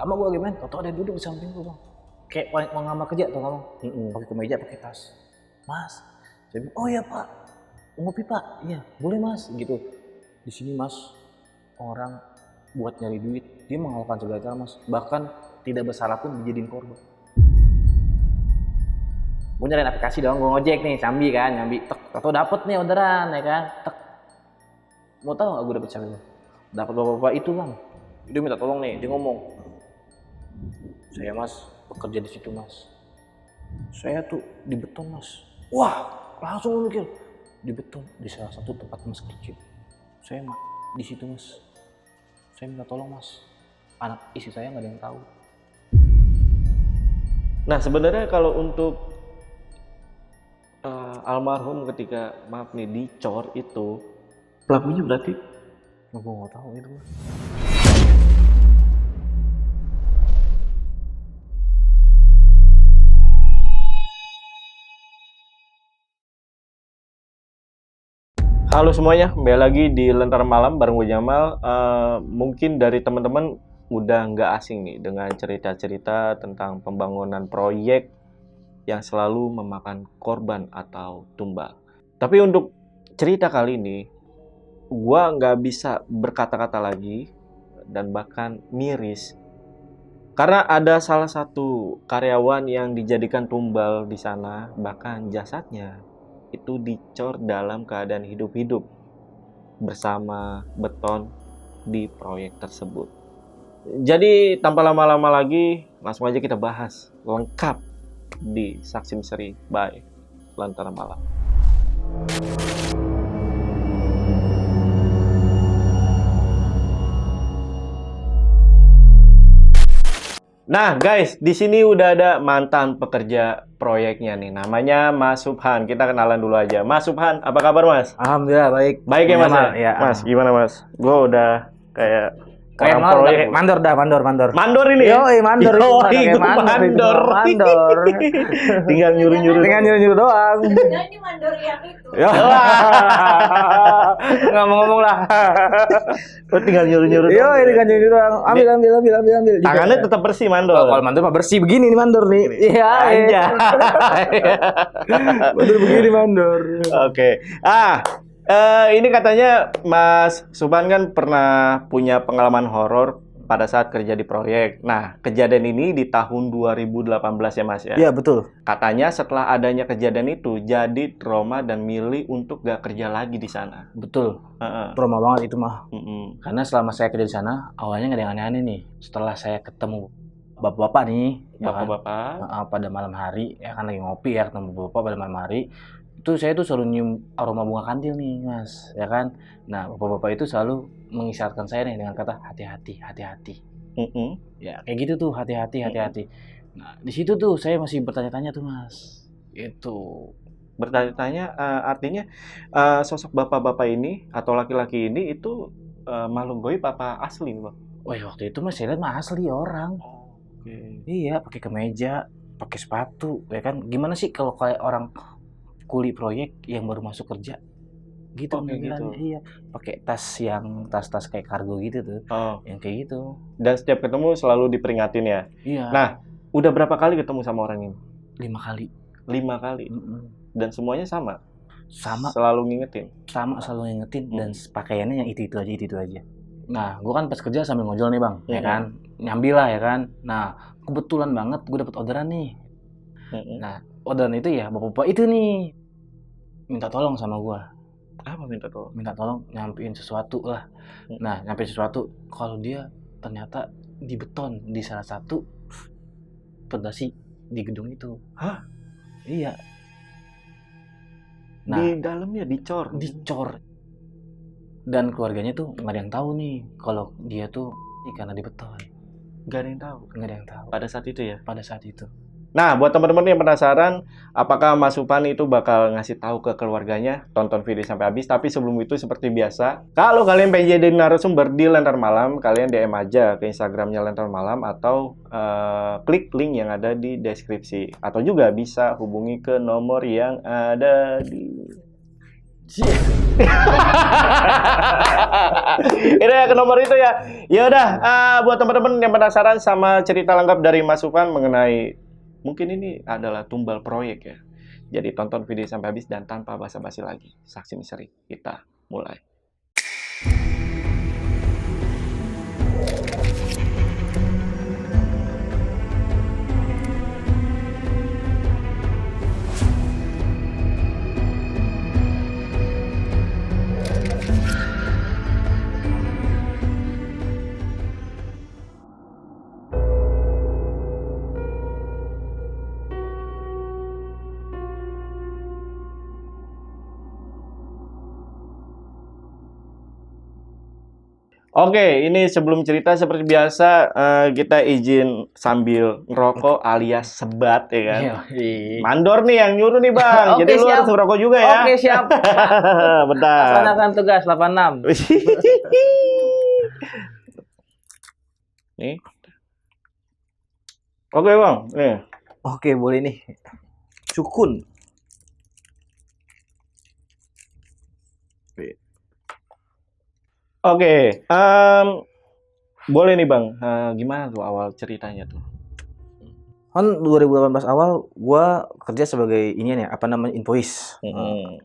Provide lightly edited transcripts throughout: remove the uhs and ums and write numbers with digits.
lama gue lagi main, tau ada yang duduk di samping gue bang. Kayak mau ngamar kerja tuh kamu, pakai kemeja, pakai tas. Mas, saya bilang, oh iya pak, ngopi pak, iya boleh mas, gitu. Di sini mas, orang buat nyari duit, dia melakukan segala cara mas, bahkan tidak bersalah pun dijadiin korban. Gue nyariin aplikasi dong, gue ngojek nih, sambi kan, nyambi, tek, atau dapet nih orderan ya kan, tek. Mau tahu gak gue dapet siapa? Dapat bapak-bapak itu bang, dia minta tolong nih, dia ngomong, saya mas bekerja di situ mas, saya tuh di beton mas. Wah, langsung mikir, di beton di salah satu tempat mas kerja. Saya di situ mas, saya minta tolong mas, anak istri saya nggak ada yang tahu. Nah sebenarnya kalau untuk almarhum ketika maaf nih dicor itu pelakunya berarti Gue nggak tahu itu. halo semuanya, kembali lagi di Lentera Malam bareng gue Jamal. Mungkin dari teman-teman udah nggak asing nih dengan cerita-cerita tentang pembangunan proyek yang selalu memakan korban atau tumbal. Tapi untuk cerita kali ini, gue nggak bisa berkata-kata lagi dan bahkan miris. Karena ada salah satu karyawan yang dijadikan tumbal di sana, bahkan jasadnya itu dicor dalam keadaan hidup-hidup bersama beton di proyek tersebut. Jadi tanpa lama-lama lagi, langsung aja kita bahas lengkap di Saksi Misteri by Lentera Malam. Nah, guys, di sini udah ada mantan pekerja proyeknya nih. Namanya Mas Subhan. Kita kenalan dulu aja. Mas Subhan, apa kabar, Mas? Alhamdulillah baik. Baik ya, Mas? Ya. Mas, gimana, Mas? Gue udah kayak Kayak orang proyek. mandor. Mandor ini ya? Yoi, mandor. Yoi, gua mandor. Mandor. Tinggal nyuruh-nyuruh. Tinggal nyuruh doang. Jangan ini mandor yang itu. Nggak mau ngomong lah. Lo tinggal nyuruh-nyuruh. Yoi, tinggal nyuruh doang. Ambil. Tangannya tetap bersih, mandor. Oh, kalau mandor mah bersih begini nih mandor nih. Iya. Aja. Mandor begini mandor. Oke. Ini katanya Mas Subhan kan pernah punya pengalaman horor pada saat kerja di proyek. Nah, kejadian ini di tahun 2018 ya, Mas ya? Iya, betul. Katanya setelah adanya kejadian itu jadi trauma dan milih untuk gak kerja lagi di sana. Betul. Heeh. Trauma banget itu mah. Mm-mm. Karena selama saya kerja di sana, awalnya nggak ada yang aneh-aneh nih. Setelah saya ketemu bapak-bapak nih, ya kan? Bapak-bapak. Pada malam hari, ya kan lagi ngopi ya, ketemu bapak pada malam hari. Itu saya tuh selalu nyium aroma bunga kantil nih, Mas, ya kan? Nah, bapak-bapak itu selalu mengisyaratkan saya nih dengan kata hati-hati. Mm-mm. Ya, kayak gitu tuh, hati-hati. Nah, di situ tuh saya masih bertanya-tanya tuh, Mas. Itu. Bertanya-tanya artinya sosok bapak-bapak ini atau laki-laki ini itu makhluk goib apa asli, Bang? Wah, waktu itu Mas saya lihat mah asli orang. Oke. Iya, pakai kemeja, pakai sepatu, ya kan? Gimana sih kalau kayak orang kuli proyek yang baru masuk kerja? Gitu Oh, kayak penampilannya. gitu. Iya, pakai tas kayak kargo gitu tuh. Oh, Yang kayak gitu. dan setiap ketemu selalu diperingatin ya. Iya. Nah, udah berapa kali ketemu sama orang ini? 5 kali. 5 kali. Dan semuanya sama. Sama Selalu ngingetin. selalu ngingetin dan pakaiannya yang itu aja. Nah, gue kan pas kerja sambil ngojol nih bang, ya kan, nyambi lah ya kan. Nah, kebetulan banget gue dapet orderan nih. Nah, orderan itu ya bapak-bapak itu nih minta tolong sama gue. Apa minta tolong? Minta tolong nyampein sesuatu lah. Nah, nyampein sesuatu kalau dia ternyata di beton di salah satu pondasi di gedung itu. Hah? Iya. Nah, Di dalamnya dicor. Dan keluarganya tuh nggak ada yang tahu nih kalau dia tuh karena di beton. Gak ada yang tahu. Nggak ada yang tahu Pada saat itu ya. pada saat itu. Nah, buat teman-teman yang penasaran, apakah Mas Subhan itu bakal ngasih tahu ke keluarganya, tonton video sampai habis. Tapi sebelum itu seperti biasa, kalau kalian pengen jadi narasumber di Lentera Malam, kalian DM aja ke Instagramnya Lentera Malam atau klik link yang ada di deskripsi. Atau juga bisa hubungi ke nomor yang ada di Itu ya ke nomor itu ya. Ya udah, buat teman-teman yang penasaran sama cerita lengkap dari Mas Sufan mengenai mungkin ini adalah tumbal proyek ya. Jadi tonton video sampai habis dan tanpa basa-basi lagi. Saksi misteri, kita mulai. Oke, ini sebelum cerita seperti biasa kita izin sambil ngerokok alias sebat ya kan. Mandor nih yang nyuruh nih Bang. Oke, Jadi lu siap. harus ngerokok juga ya. Oke, siap. Bentar. Laksanakan tugas 86. Nih. Oke Bang, nih. Oke, boleh nih. Sukun. Oke, boleh nih Bang. Gimana tuh awal ceritanya tuh? Kan 2018 awal gua kerja sebagai ini nih, apa namanya, invoice.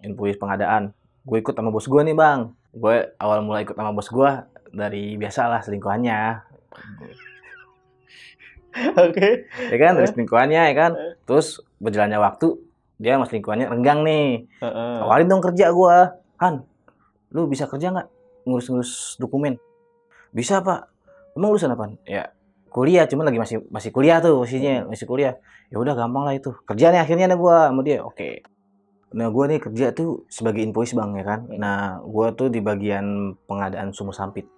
Invoice pengadaan. Gue ikut sama bos gua nih, Bang. Gue awal mulai ikut sama bos gua dari biasalah selingkuhannya. Oke. Ya kan, dari selingkuhannya ya kan. Terus berjalannya waktu, dia sama selingkuhannya renggang nih. Awalin dong kerja gua. Han, lu bisa kerja nggak? Ngurus-ngurus dokumen. Bisa, Pak. Emang lulusan apaan? Ya, kuliah, cuman lagi masih kuliah tuh posisinya, masih kuliah. Ya udah gampang lah itu. Kerja nih akhirnya nih gua sama dia. Oke. Nah, gua nih kerja tuh sebagai invoice, Bang, ya kan. Nah, gua tuh di bagian pengadaan sumur sampit.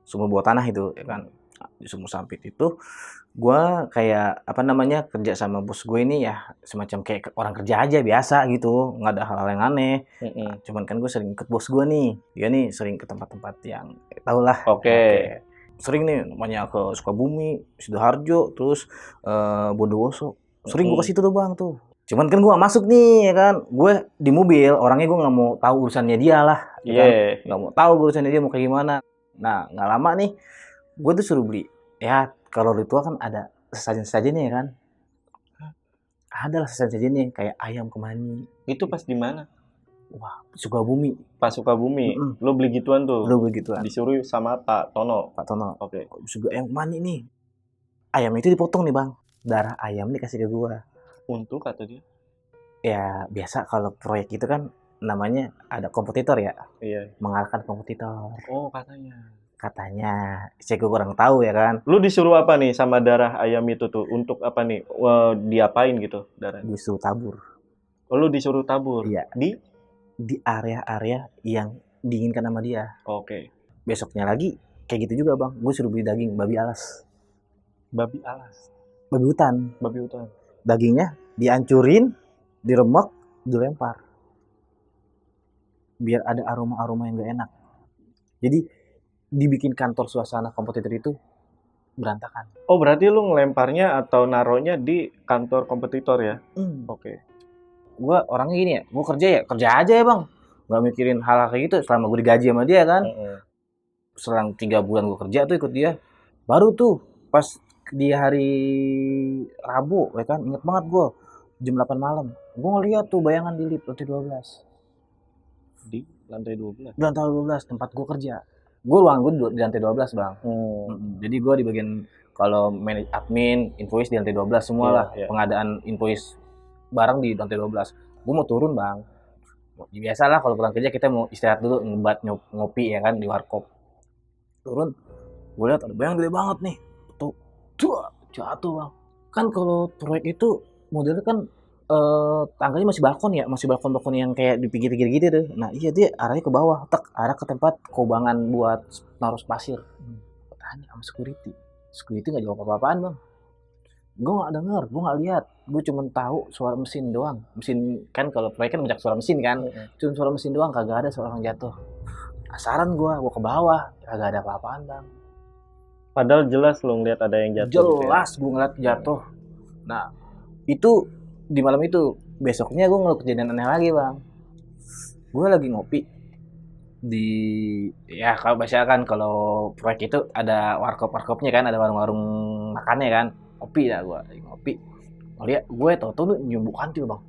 Sumur bawah tanah itu, ya kan. Di sumur sampit itu gua kayak apa namanya, kerja sama bos gue ini ya semacam kayak orang kerja aja biasa gitu, nggak ada hal-hal yang aneh. Cuman kan gue sering ikut bos gue nih, dia nih sering ke tempat-tempat yang tau lah. Oke. Sering nih namanya ke Sukabumi, Sidoarjo, terus Bondowoso. Sering gue ke situ tuh Bang tuh. Cuman kan gue gak masuk nih ya kan, gue di mobil, orangnya gue nggak mau tahu urusannya dia lah, ya kan? Nggak mau tahu urusannya dia mau kayak gimana. Nah nggak lama nih, gue tuh suruh beli. Ya kalau ritual kan ada sesajen-sesajennya ya kan. Ada lah sesajennya kayak ayam kemani. Itu pas di mana? Wah, Sukabumi. Pas Sukabumi. Lo beli gituan tuh. Lo begituan. Disuruh sama Pak Tono. Pak Tono. Oke. Juga ayam kemani nih. Ayam itu dipotong nih Bang. Darah ayam dikasih ke gua. Untuk atau dia? Ya biasa kalau proyek itu kan namanya ada kompetitor ya. Iya. Mengalahkan kompetitor. Oh katanya. Katanya, saya kurang tahu ya kan. Lu disuruh apa nih sama darah ayam itu tuh? Untuk apa nih? Diapain gitu darah? Gue suruh tabur. Oh, lu disuruh tabur? Iya. Di area-area yang diinginkan sama dia. Oke. Besoknya lagi kayak gitu juga Bang. Gue suruh beli daging babi alas. Babi alas? Babi hutan. Babi hutan. Dagingnya dihancurin, diremek, dilempar. Biar ada aroma-aroma yang gak enak. Jadi dibikin kantor suasana kompetitor itu berantakan. Oh, berarti lu ngelemparnya atau naruhnya di kantor kompetitor ya? Oke. Gue orangnya gini ya, gue kerja aja ya Bang. Gak mikirin hal-hal kayak gitu selama gue digaji sama dia kan. Selang 3 bulan gue kerja tuh ikut dia. Baru tuh pas di hari Rabu ya kan, inget banget gue jam 8 malam. Gue ngeliat tuh bayangan di lift lantai 12. Di lantai 12? Di lantai 12 tempat gue kerja. Gue di lantai 12 Bang. Jadi gue di bagian kalau manage admin, invoice di lantai 12 semua lah. Pengadaan invoice barang di lantai 12. Gue mau turun Bang. Biasalah kalau pulang kerja kita mau istirahat dulu, ngebat ngopi ya kan di warkop. Turun, gue lihat ada bayang gede banget nih. Tuh, jatuh Bang. Kan kalau proyek itu modelnya kan tangganya masih balkon yang kayak di pinggir-pinggir gitu deh. Nah iya dia arahnya ke bawah, arah ke tempat kobangan buat naruh pasir. Tanya sama security nggak jawab apa-apaan Bang. Gue nggak denger, gue nggak lihat, gue cuma tahu suara mesin doang. Mesin kan kalau proyek kan banyak suara mesin kan, cuma suara mesin doang, kagak ada suara orang jatuh. Penasaran gue ke bawah, kagak ada apa-apaan Bang. Padahal jelas lo ngeliat ada yang jatuh. Jelas gue ngeliat jatuh. Nah itu di malam itu, besoknya gue ngeluh kejadian aneh lagi Bang. gue lagi ngopi di, ya kalau biasa kan kalau proyek itu ada warkop-warkopnya kan, ada warung-warung makannya kan. Ngopi ya gue, lagi ngopi. Lihat gue tau-tau tuh nyium bau kantil bang,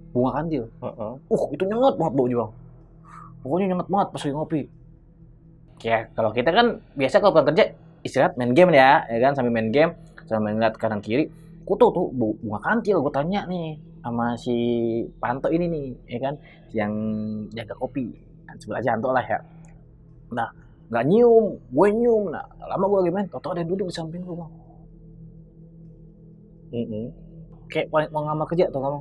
bunga kantil. Heeh. Itu nyengat banget baunya bang. Pokoknya nyengat banget pas lagi ngopi. Kayak kalau kita kan biasa kalau pulang kerja istirahat main game ya kan, sambil main game sambil ngeliat kanan kiri. Ku tuh bunga kantil, gue tanya nih sama si Panto ini nih, ya kan, yang jaga kopi, kan sebelah Janto lah ya. Nah, nggak nyium, gue nyium. Nah, lama gue lagi main, tau-tau ada yang duduk di samping gue bang. Kayak mau ngamar kerja tau kamu,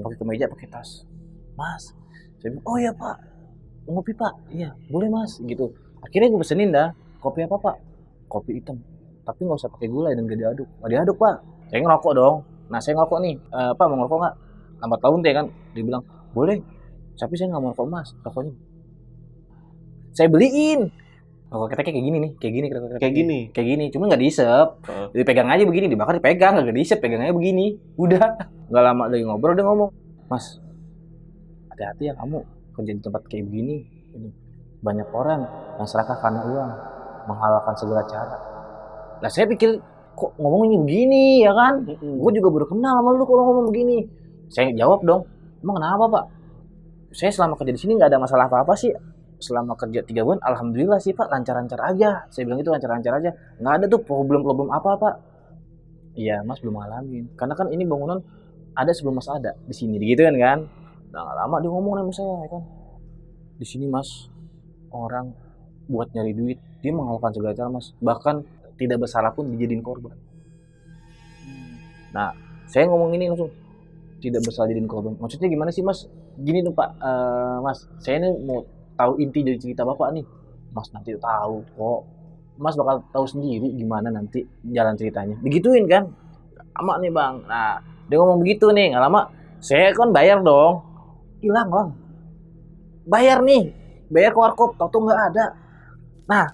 pakai kemeja, pakai tas. Mas, saya bilang, oh iya pak, mau ngopi pak, iya boleh mas, gitu. Akhirnya gue pesenin dah, kopi apa pak? Kopi hitam, tapi nggak usah pakai gula dan nggak diaduk pak. Saya ngerokok dong. Nah saya ngerokok nih, pak mau ngerokok nggak? Lambat tahun teh kan, dia bilang boleh, tapi saya nggak mau ngerokok mas, rokoknya. Saya beliin. Rokok kita kayak gini nih, kayak gini, cuma nggak diisep. Dipegang aja begini, dibakar dipegang, nggak diisep, pegang aja begini. Udah, nggak lama lagi ngobrol dia ngomong, mas, hati-hati ya kamu kerja di tempat kayak begini. Ini banyak orang yang serakah karena uang, menghalalkan segala cara. Nah saya pikir kok ngomongnya begini ya kan? Gue juga baru kenal sama lu kalau ngomong begini. Saya jawab dong, emang kenapa pak? Saya selama kerja di sini nggak ada masalah apa-apa sih. Selama kerja 3 bulan, alhamdulillah sih pak, lancar-lancar aja. Saya bilang itu lancar-lancar aja, nggak ada tuh problem-problem apa pak. Iya mas belum ngalamin, karena kan ini bangunan ada sebelum mas ada di sini, gitu kan. Nah nggak lama dia ngomong sama saya ya kan, di sini mas orang buat nyari duit dia menghalalkan segala cara mas, bahkan tidak bersalah pun dijadiin korban. Nah saya ngomong ini langsung, tidak bersalah jadiin korban maksudnya gimana sih mas? Gini tuh pak, mas saya ini mau tahu inti dari cerita bapak nih. Mas nanti tahu kok, mas bakal tahu sendiri gimana nanti jalan ceritanya, digituin kan sama nih bang. Nah dia ngomong begitu nih, nggak lama saya kan bayar dong, hilang bang. Bayar ke warkop, tau tuh nggak ada. Nah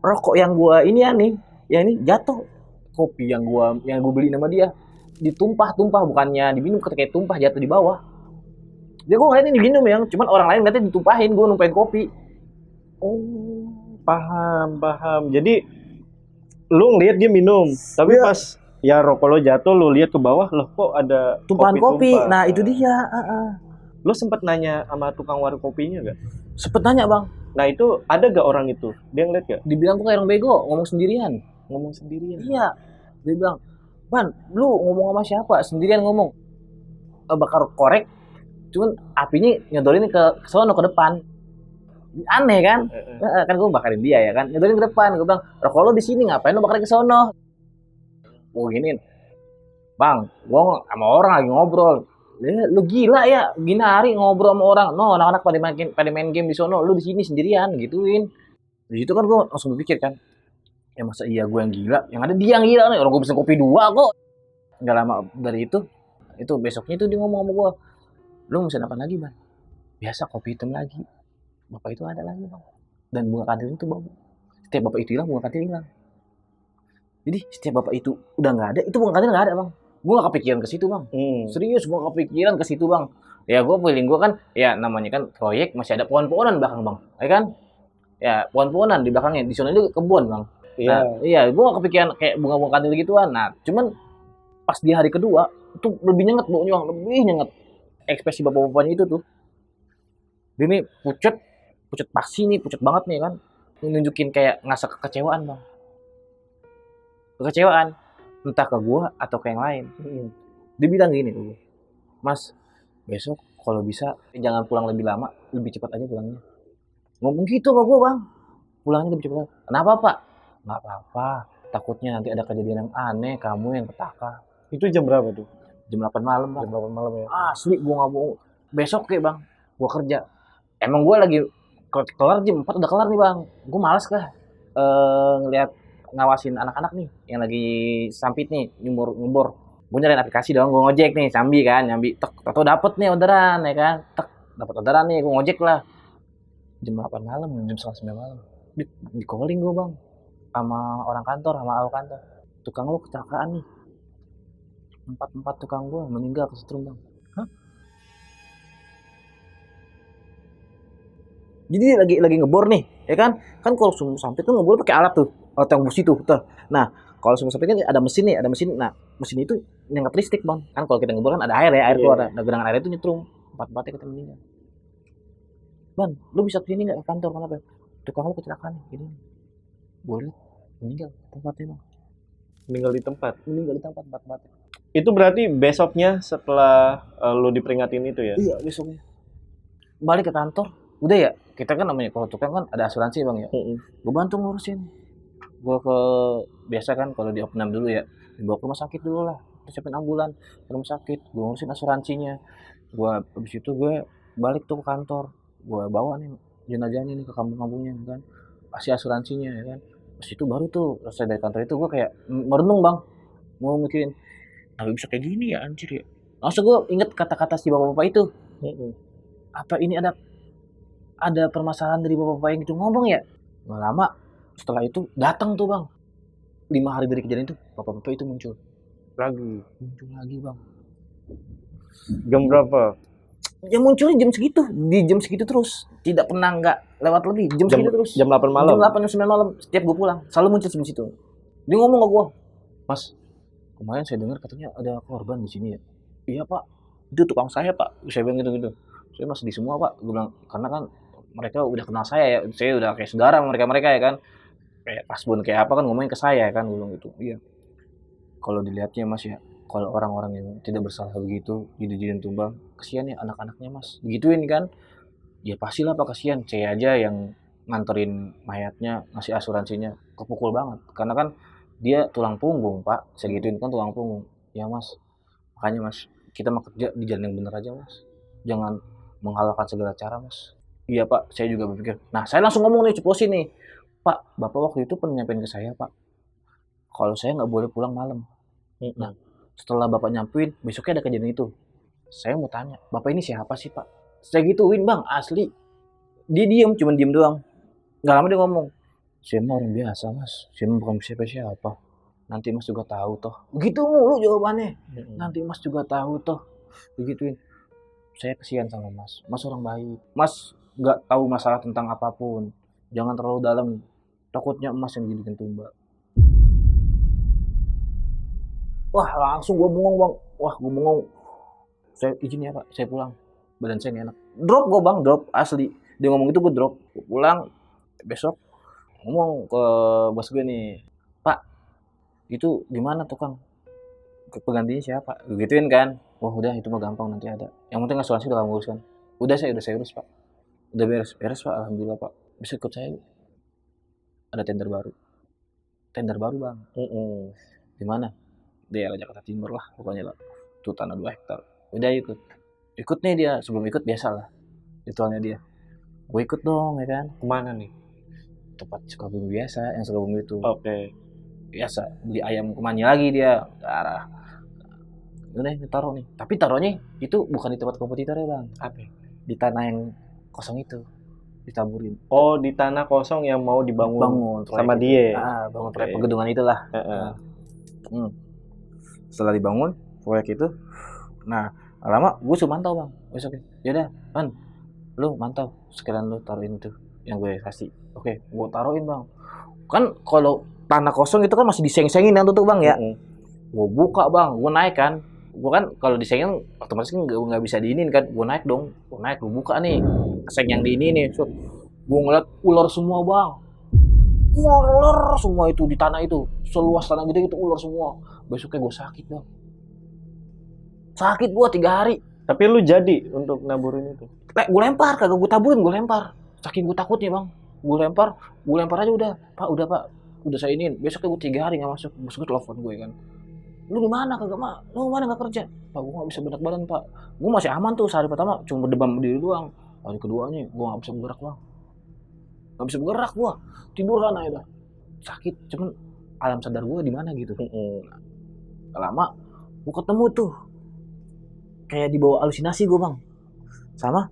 rokok yang gua ini ya ini jatuh. Kopi yang gua beli sama dia ditumpah, bukannya diminum, ketika tumpah jatuh di bawah. Dia gua ngeliatin diminum yang, cuman orang lain ngeliatin ditumpahin, gua numpahin kopi. Oh, paham. Jadi lu ngeliat dia minum, tapi Iya. pas ya rokok lo jatuh, lu lihat ke bawah, loh kok ada Tumpahan kopi. tumpah. Nah itu dia. Lu sempet nanya sama tukang warung kopinya gak? Sempet nanya bang, Nah itu ada gak orang itu? Dia ngeliat gak? dibilang gua kayak orang bego, ngomong sendirian. Ngomong sendirian. Iya, dia bilang, Ban, lu ngomong sama siapa? Sendirian ngomong. Bakar korek, cuman apinya nyodorin ke sono, ke depan. Aneh kan? Kan gue bakarin dia ya kan, nyodorin ke depan. Gue bilang, rokok lo di sini, ngapain lo bakarin ke sono? Gue giniin, bang, gue sama orang lagi ngobrol. Lu gila ya, gini hari ngobrol sama orang. No, anak-anak pada main game di sono, lu di sini sendirian, gituin. Di situ kan gue langsung berpikir kan, ya masa iya gue yang gila, yang ada dia yang gila nih. Orang gue pesen kopi 2 kok. Nggak lama dari itu besoknya itu dia ngomong sama gue, lu mesen apa lagi bang? Biasa kopi hitam lagi. Bapak itu ada lagi bang, dan bunga kantil itu bang, setiap bapak itu hilang bunga kantil hilang. Jadi setiap bapak itu udah nggak ada, itu bunga kantil nggak ada bang. Gue nggak kepikiran ke situ bang, serius gue nggak kepikiran ke situ bang. Ya gue feeling gue kan, ya namanya kan proyek masih ada pohon-pohonan belakang bang, ya kan? Ya pohon-pohonan di belakangnya, di sana itu kebun bang. Nah, iya, gue gak kepikiran kayak bunga-bunga kantil gituan. Nah, cuman pas di hari kedua itu lebih nyengat baunya bang, lebih nyengat. Ekspresi bapak-bapaknya itu tuh, dia nih pucet pasti nih, pucet banget nih kan, nunjukin kayak ngerasa kekecewaan bang, entah ke gue atau ke yang lain. Dia bilang gini tuh, mas besok kalau bisa jangan pulang lebih lama, lebih cepat aja pulangnya. Ngomong gitu sama gue bang, pulangnya lebih cepat. Kenapa pak? Nggak apa-apa, takutnya nanti ada kejadian yang aneh, kamu yang petaka. Itu jam berapa tuh? Jam 8 malam bang. Jam 8 malam ya? Asli gue gak bohong. Besok kayak bang, gue kerja. Emang gue lagi kelar jam 4 udah kelar nih bang. Gue malas kah ngeliat ngawasin anak-anak nih yang lagi sampit nih, nyumbur. Gue nyalain aplikasi dong, gue ngojek nih, nyambi, tek, atau dapet nih orderan ya kan, tek, dapet orderan nih, gue ngojek lah. Jam 8 malam, jam 9 malam, di calling gue bang, sama orang kantor, sama awak kantor. Tukang lo kecelakaan nih. 4 tukang gue meninggal kesetrum bang. Hah? Jadi dia lagi ngebor nih, ya kan? Kan kalau sumur sampit tuh ngebor pakai alat tuh, alat yang busi tuh. Tuh. Nah, kalau sumur sampit kan ada mesin nih, ada mesin. Nah, mesin itu nyangkut listrik, Bang. Kan kalau kita ngebor kan ada air ya, air keluar. Nah, genangan air itu nyetrum. Empat-empatnya kita meninggal. Bang, lu bisa kesini nggak ke kantor? Kenapa? Tukang lu kecelakaan nih, gini. Gue liat meninggal tempatnya, Bang. Meninggal di tempat. Meninggal di tempat empat-empatnya. Itu berarti besoknya setelah lu diperingatin itu ya? Iya, besoknya. Balik ke kantor, udah ya. Kita kan namanya kalau tukang kan ada asuransi, Bang ya. Gue bantu ngurusin. Gue biasa kan kalau di opnam dulu ya, dibawa ke rumah sakit dulu lah. Terus siapin ambulan ke rumah sakit, gue ngurusin asuransinya. Habis itu gue balik tuh ke kantor. Gue bawa nih jenazahnya nih ke kampung-kampungnya kan. Kasih asuransinya ya kan. Terus itu baru tuh selesai dari kantor itu gue kayak merenung, Bang. Mau mikirin, nah bisa kayak gini ya anjir ya. Langsung gue inget kata-kata si bapak-bapak itu. Apa ini ada permasalahan dari bapak-bapak yang itu ngomong ya? Nggak lama setelah itu datang tuh, Bang. 5 hari dari kejadian itu bapak-bapak itu muncul lagi, Bang. Jam berapa? Ya munculnya jam segitu, di jam segitu terus, tidak pernah nggak lewat lebih, jam segitu terus. Jam 8 malam? Jam 8, jam 9 malam, setiap gue pulang selalu muncul di situ. Dia ngomong ke gue, Mas, kemarin saya dengar katanya ada korban di sini ya. Iya, Pak, itu tukang saya, Pak. Saya bilang gitu. Saya masih di semua, Pak. Gue bilang, karena kan mereka udah kenal saya ya, saya udah kayak saudara mereka ya kan. Kayak kasbon kayak apa kan ngomongin ke saya kan, gue bilang gitu. Iya. Kalau dilihatnya, Mas ya, kalau orang-orang yang tidak bersalah begitu dijadiin tumbal, kasihan ya anak-anaknya, Mas. Digituin kan. Ya pastilah Pak, kasihan. Saya aja yang nganterin mayatnya, ngasih asuransinya, kepukul banget. Karena kan dia tulang punggung, Pak. Saya gituin kan tulang punggung. Ya, Mas. Makanya, Mas, kita mau kerja di jalan yang benar aja, Mas. Jangan menghalalkan segala cara, Mas. Iya, Pak. Saya juga berpikir. Nah, saya langsung ngomong nih, ceplosin nih. Pak, Bapak waktu itu pernah nyampein ke saya, Pak. Kalau saya nggak boleh pulang malam. Nah, setelah Bapak nyampein, besoknya ada kejadian itu. Saya mau tanya, Bapak ini siapa sih, Pak? Saya gituin, Bang, asli. Dia cuman diem doang. Nggak lama dia ngomong, saya mah orang biasa, Mas. Saya mah bukan siapa-siapa. Nanti Mas juga tahu toh. Begitu mulu jawabannya. Nanti Mas juga tahu toh. Begituin. Saya kesian sama Mas. Mas orang baik. Mas nggak tahu masalah tentang apapun. Jangan terlalu dalam. Takutnya Mas yang dijadikan tumbal. Wah, langsung gue bengong, Bang. Wah, gue bengong. Saya izin ya, Pak. Saya pulang. Badan saya nggak enak. Drop gue, Bang. Drop. Asli. Dia ngomong itu gue drop. Gue pulang. Besok ngomong ke bos gue nih. Pak, itu gimana tukang? Penggantinya siapa? Gue gituin kan. Wah, udah itu mah gampang nanti ada. Yang penting asuransi udah kamu uruskan. Udah saya urus, Pak. Udah beres, Pak. Alhamdulillah, Pak. Bisa ikut saya. Ada tender baru. Bang. Di mana? Di daerah Jakarta Timur lah, pokoknya lah. Itu tanah 2 hektar. Udah ikut. Ikut nih dia, sebelum ikut biasa lah. Ritualnya dia. Gue ikut dong, ya kan. Kemana nih? Tempat Sukabumi biasa, yang Sukabumi itu. Oke. Biasa, beli ayam kemanyi lagi dia. Darah. Udah, taruh nih. Tapi taruhnya itu bukan di tempat kompetitor ya, Bang. Apa? Di tanah yang kosong itu. Ditaburin. Oh, di tanah kosong yang mau dibangun sama dia. Bangun proyek pegedungan itulah. Setelah dibangun proyek itu, nah lama gue suruh mantau, Bang. Besoknya, yaudah, Man, lu mantau sekalian lu taruhin tuh yang gue kasih. Oke, gue taruhin, Bang. Kan kalau tanah kosong itu kan masih diseng-sengin yang tuh, Bang ya. Gue buka, Bang, gue naik kan. Gue kan kalau disengin otomatis kan nggak bisa diinin kan. Gue naik dong, gue buka nih seng yang di ini nih. So, gue ngeliat ular semua, Bang. Ular semua itu di tanah itu, seluas tanah gede itu ular semua. Besoknya gue sakit, Bang. Sakit gue 3 hari. Tapi lu jadi untuk naburin itu? Gue lempar, kagak gue taburin, gue lempar. Saking gue takutnya, Bang. Gue lempar aja udah. Pak, udah saya iniin. Besoknya gue 3 hari nggak masuk. Besoknya telepon gue kan. Lu di mana kagak mah? Lu mana nggak kerja? Pak, gue nggak bisa berat badan, Pak. Gue masih aman tuh sehari pertama, cuma berdebam berdiri doang. Hari keduanya gue nggak bisa bergerak, Bang. Nggak bisa bergerak gue, tidur kan aja. Sakit, cuman alam sadar gue di mana gitu. Nah, lama gue ketemu tuh kayak dibawa halusinasi gue, Bang, sama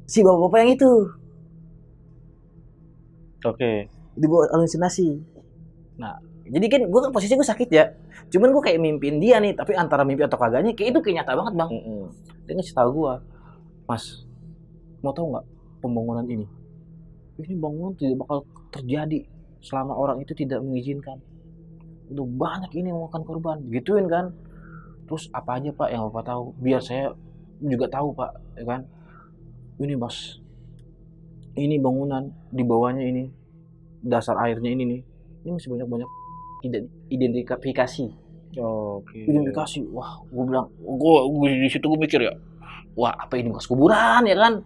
si bapak-bapak yang itu. Oke. Dibawa halusinasi. Nah, jadi kan gue kan posisinya gue sakit ya, cuman gue kayak mimpiin dia nih, tapi antara mimpi atau kagaknya kayak itu kayak nyata banget, Bang. Dia ngasih tahu gue, Mas, mau tahu nggak pembangunan ini ini bangunan tidak bakal terjadi selama orang itu tidak mengizinkan. Udah banyak ini yang memakan korban, gituin kan. Terus apa aja Pak yang Bapak tahu? Biar saya juga tahu Pak, ya kan. Ini Mas, ini bangunan di bawahnya ini, dasar airnya ini nih, ini masih banyak-banyak tidak identifikasi. Oke. Identifikasi, wah gue bilang, gue di situ gue mikir ya, wah apa ini bekas kuburan ya kan?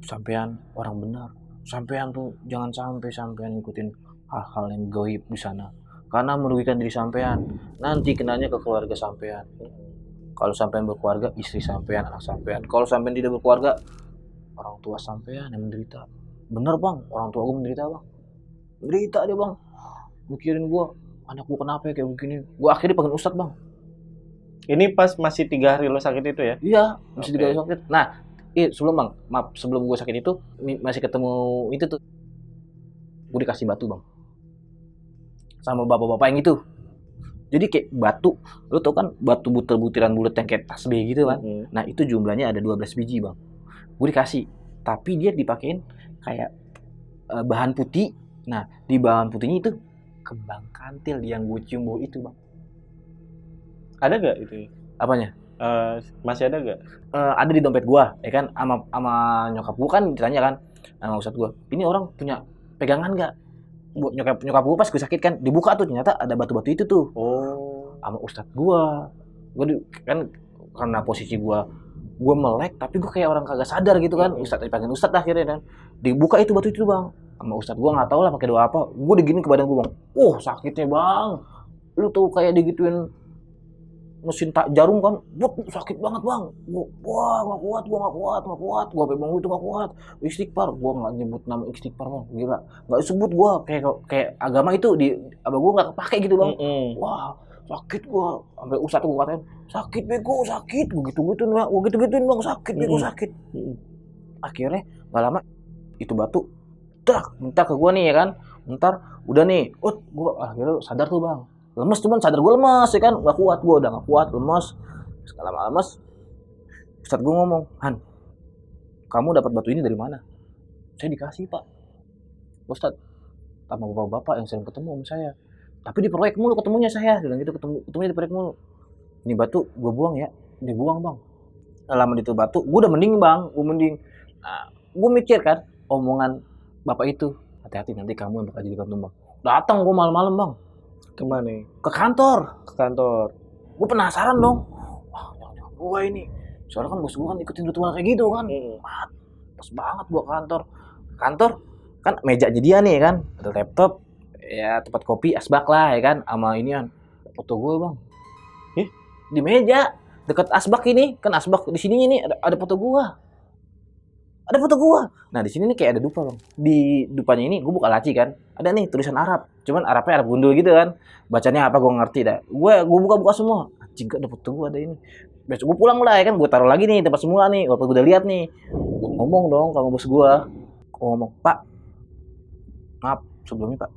Sampean orang benar, sampean tuh jangan sampai sampean ngikutin hal-hal yang gaib di sana, karena merugikan diri sampean. Nanti kenanya ke keluarga sampean. Kalau sampean berkeluarga, istri sampean, anak sampean. Kalau sampean tidak berkeluarga, orang tua sampean yang menderita. Bener bang, orang tua gue menderita bang. Menderita dia bang. Mikirin gue, anak gue kenapa ya kayak begini. Gue akhirnya panggil ustadz bang. Ini pas masih 3 hari lo sakit itu ya? Iya, masih Oke. 3 hari sakit. Nah, sebelum bang, maaf sebelum gue sakit itu, masih ketemu itu tuh. Gue dikasih batu bang. Sama bapak-bapak yang itu. Jadi kayak batu, lu tau kan batu butiran bulat yang kayak tasbih gitu kan. Nah itu jumlahnya ada 12 biji bang. Gue dikasih, tapi dia dipakein kayak bahan putih. Nah di bahan putihnya itu kembang kantil yang gue cium bau itu bang. Ada gak itu? Apanya? Masih ada gak? Ada di dompet gue, ya kan, sama nyokap gue kan ditanya kan, sama ustadz gue, ini orang punya pegangan nggak? Buat nyokap gue pas gue sakit kan dibuka tuh ternyata ada batu-batu itu tuh. Oh. Sama ustadz gue kan karena posisi gue melek tapi gue kayak orang kagak sadar gitu kan. Ustadz dipanggil ustadz akhirnya kan dibuka itu batu itu bang sama ustadz gue, nggak tahu lah pakai doa apa, gue digini ke badan gue bang. Sakitnya bang, lu tuh kayak digituin mesin tak jarum kan, sakit banget bang. Wah nggak kuat, gue nggak kuat, gue memang itu nggak kuat. Istighfar, gue nggak nyebut nama istighfar bang, gila nggak sebut gue, kayak agama itu di abah gue nggak kepake gitu bang. Wah sakit gue, sampai ustadz gue katain sakit bego, sakit gue gitu-gituin bang, gue gitu-gituin bang, sakit bego, sakit. Akhirnya nggak lama itu batu minta ke gue nih ya kan, bentar udah nih, gue akhirnya sadar tuh bang. Lemes, cuman sadar gue lemes ya kan, nggak kuat, gue udah nggak kuat, lemes. Sekali lama lemes, ustadz gue ngomong, Han, kamu dapat batu ini dari mana? Saya dikasih pak ustadz sama bapak-bapak yang sering ketemu sama saya, tapi di proyek mulu ketemunya saya, bilang gitu, ketemunya di proyek mulu. Ini batu gue buang ya, dibuang bang. Lama di itu batu, gue udah mending bang, gue mending. Nah, gue mikir kan, omongan bapak itu, hati-hati nanti kamu yang bakal jadi tumbang. Datang gue malam-malam bang. Kemana nih? Ke kantor. Ke kantor. Gue penasaran dong. Wah, jangan gue ini. Soalnya kan bos gue kan ikutin ritual kayak gitu kan. Pas banget gue ke kantor. Kantor kan mejanya dia nih kan, ada laptop, ya tempat kopi, asbak lah ya kan, sama inian. Foto gue bang. Di meja dekat asbak ini, kan asbak di sini ini ada foto gue. Ada foto gua. Nah di sini nih kayak ada dupa bang. Di dupanya ini gue buka laci kan, ada nih tulisan Arab. Cuman Arabnya Arab gundul gitu kan. Bacanya apa gue ngerti dah. Gue buka semua. Anjing ada foto gua, ada ini. Besok gue pulang lah ya kan, gue taruh lagi nih tempat semula nih. Walaupun gue udah lihat nih. Gue ngomong dong sama bos gue. Gue ngomong, Pak, maaf sebelumnya Pak.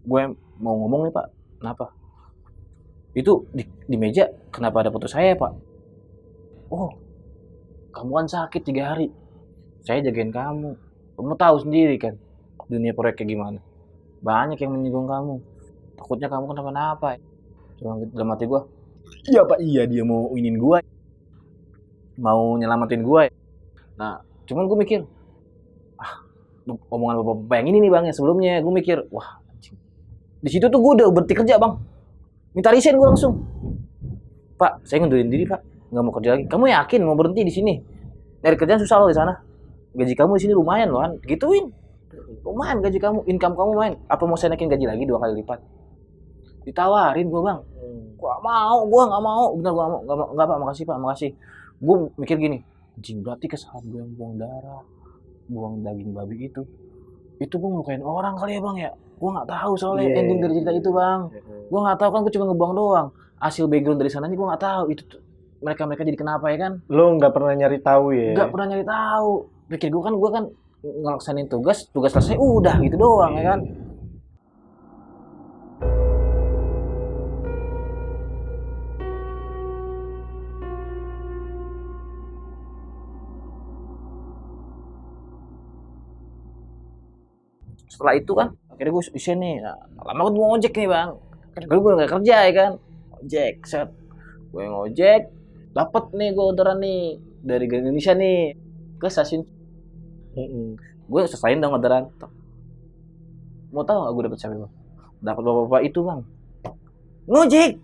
Gue mau ngomong nih Pak. Kenapa? Itu di meja kenapa ada foto saya Pak? Oh, kamu kan sakit 3 hari. Saya jagain kamu. Kamu tahu sendiri kan dunia proyek kayak gimana. Banyak yang menyinggung kamu. Takutnya kamu kenapa-napa. Cuma dalam hati gue, iya Pak, iya dia mau ingin gue, mau nyelamatin gue. Nah, cuman gue mikir, omongan bapak-bapak yang ini nih bang, yang sebelumnya gue mikir, wah anjing. Di situ tuh gue udah berhenti kerja bang. Minta resign gue langsung. Pak, saya ngundurin diri Pak, nggak mau kerja lagi. Kamu yakin mau berhenti di sini? Nyari kerjaan susah loh di sana. Gaji kamu di sini lumayan loh kan, gituin. Lumayan gaji kamu, income kamu lumayan. Apa mau saya naikin gaji lagi 2 kali lipat? Ditawarin gue bang. Gue nggak mau. Bener gue nggak Pak, makasih. Gue mikir gini, anjing berarti kesalahan gue yang buang darah, buang daging babi itu gue ngelukain orang kali ya bang ya. Gue nggak tahu soalnya ending dari cerita itu bang. Gue nggak tahu kan, gue cuma ngebuang doang. Hasil background dari sananya gue nggak tahu itu mereka jadi kenapa ya kan. Lo nggak pernah nyari tahu ya? Nggak pernah nyari tahu. Pikir gue kan ngelaksanin tugas selesai udah gitu doang ya kan. setelah itu kan akhirnya gue isi nih. Nah, lama gue ngojek nih bang. Kan gue nggak kerja ya kan. Ojek, set. Gue ngojek, dapat nih gue orderan nih dari Grand Indonesia nih ke stasiun. Gue selesain dong orderan. Mau tahu nggak gue dapet siapa bang? Dapat bapak-bapak itu bang. Ngojek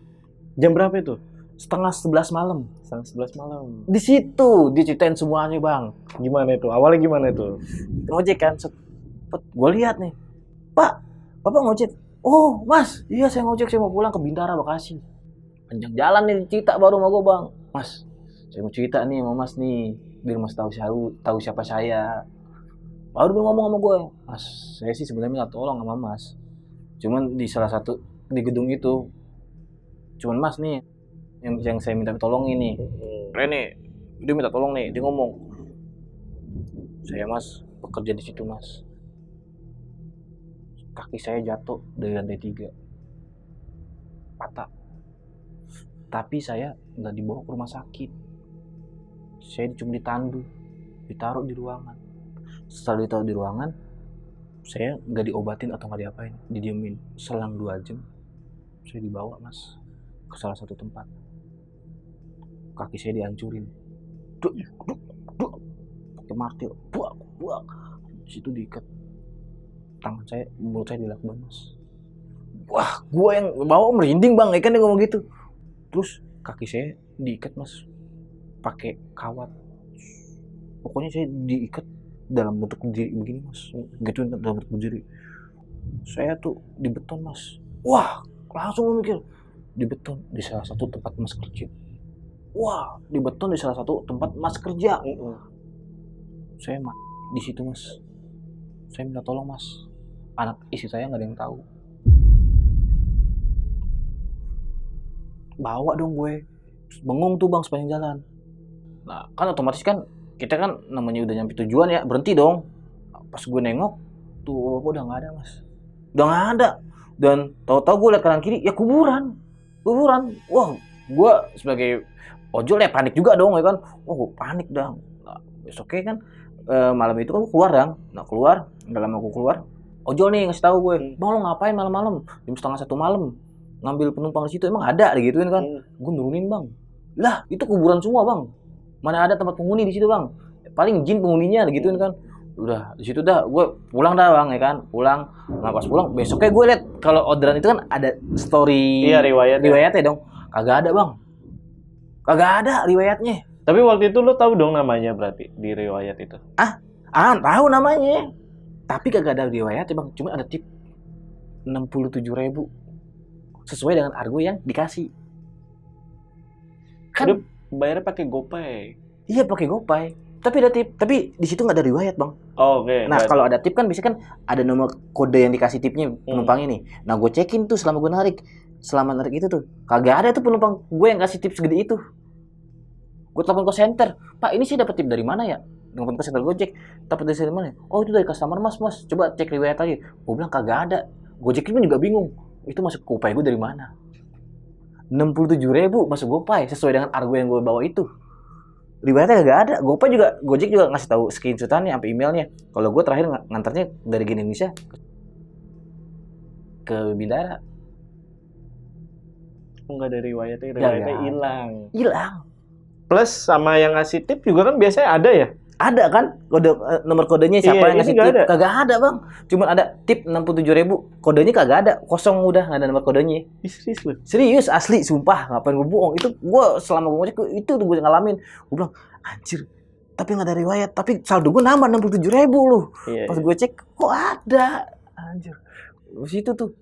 Jam berapa itu? 10:30 malam. Setengah 11 malam. Di situ dia ceritain semuanya bang. Gimana itu? Awalnya gimana itu? Ngojek kan, gue lihat nih, Pak, Bapak ngojek. Oh Mas, iya saya ngojek, saya mau pulang ke Bintara Bekasi. Panjang jalan nih cerita baru sama gue bang. Mas, saya mau cerita nih sama Mas nih, biar Mas tahu siapa saya. Baru dia ngomong sama gue, Mas, saya sih sebenarnya minta tolong sama Mas. Cuman di salah satu di gedung itu, cuman Mas nih yang saya minta tolong ini. Rene, dia minta tolong nih, dia ngomong, saya Mas bekerja di situ Mas. Kaki saya jatuh dari lantai 3, patah. Tapi saya nggak dibawa ke rumah sakit. Saya cuma ditandu, ditaruh di ruangan. Setelah ditaruh di ruangan, saya nggak diobatin atau nggak diapain, didiemin. Selang 2 jam, saya dibawa Mas ke salah satu tempat. Kaki saya dihancurin, pakai martil, buak. Di situ diikat. Tangan saya, mulut saya dilakban Mas. Wah, gua yang bawa merinding bang, kan dia ngomong gitu. Terus kaki saya diikat Mas, pakai kawat. Pokoknya saya diikat dalam bentuk berdiri begini Mas, gitu dalam bentuk berdiri. Saya tuh di beton Mas. Wah, langsung mikir di beton di salah satu tempat Mas kerja. Wah, di beton di salah satu tempat Mas kerja. Saya di situ Mas. Saya minta tolong Mas. Anak istri saya nggak ada yang tahu. Bawa dong gue. Bengong tuh bang sepanjang jalan. Nah kan otomatis kan kita kan namanya udah nyampe tujuan ya, berhenti dong. Pas gue nengok tuh udah nggak ada Mas. Udah nggak ada. Dan tahu-tahu gue lihat kanan kiri ya kuburan. Wah, gue sebagai ojol ya panik juga dong ya kan. Wah gue panik dong. Nah, besoknya kan malam itu kan gue keluar dong. Nah keluar, nggak lama gue keluar. Ojol nih ngasih tahu gue, bang lo ngapain malam-malam? Jam 12:30 malam ngambil penumpang di situ, emang ada gituin kan? Gue nurunin bang. Lah itu kuburan semua bang. Mana ada tempat penghuni di situ bang? Paling jin penghuninya gituin kan. Udah di situ dah gue pulang dah bang ya kan. Pulang. Nah pas pulang besoknya gue liat kalau orderan itu kan ada story. Iya riwayatnya dong. Kagak ada bang. Kagak ada riwayatnya. Tapi waktu itu lo tahu dong namanya berarti di riwayat itu? Tahu namanya. Tapi kagak ada riwayatnya bang. Cuma ada tip 67.000 sesuai dengan argo yang dikasih. Kan udah bayarnya pakai GoPay. Iya pakai GoPay. Tapi ada tip. Tapi di situ nggak ada riwayat bang. Oke. Nah kalau ada tip kan biasanya kan ada nomor kode yang dikasih tipnya penumpang ini. Nah gue cekin tuh selama gue narik. Selama narik itu tuh kagak ada tuh penumpang gue yang kasih tip segede itu. Gue telepon call center. Pak ini sih dapat tip dari mana ya? Telepon call center Gojek. Dapat dari mana? Oh itu dari customer mas. Coba cek riwayat lagi. Gue bilang kagak ada. Gojek ini juga bingung. Itu masuk GoPay gue dari mana? 67.000 masuk GoPay sesuai dengan argo yang gue bawa itu. Riwayatnya gak ada. GoPay juga, Gojek juga ngasih tahu screenshotannya sampai emailnya. Kalau gue terakhir ngantarnya dari Indonesia ke Bintara. Enggak ada riwayatnya Hilang. Plus sama yang ngasih tip juga kan biasanya ada ya? Ada kan kode nomor kodenya siapa yang ngasih tip? Kagak ada bang. Cuma ada tip 67.000. Kodenya kagak ada. Kosong udah nggak ada nomor kodenya. Serius lu? Serius asli sumpah. Ngapain gue bohong? Itu gue selama gue ngecek itu tuh gue ngalamin. Gue bilang anjir. Tapi nggak ada riwayat. Tapi saldo gue nambah 67.000 loh. Pas gue cek kok ada. Anjir. Di situ tuh.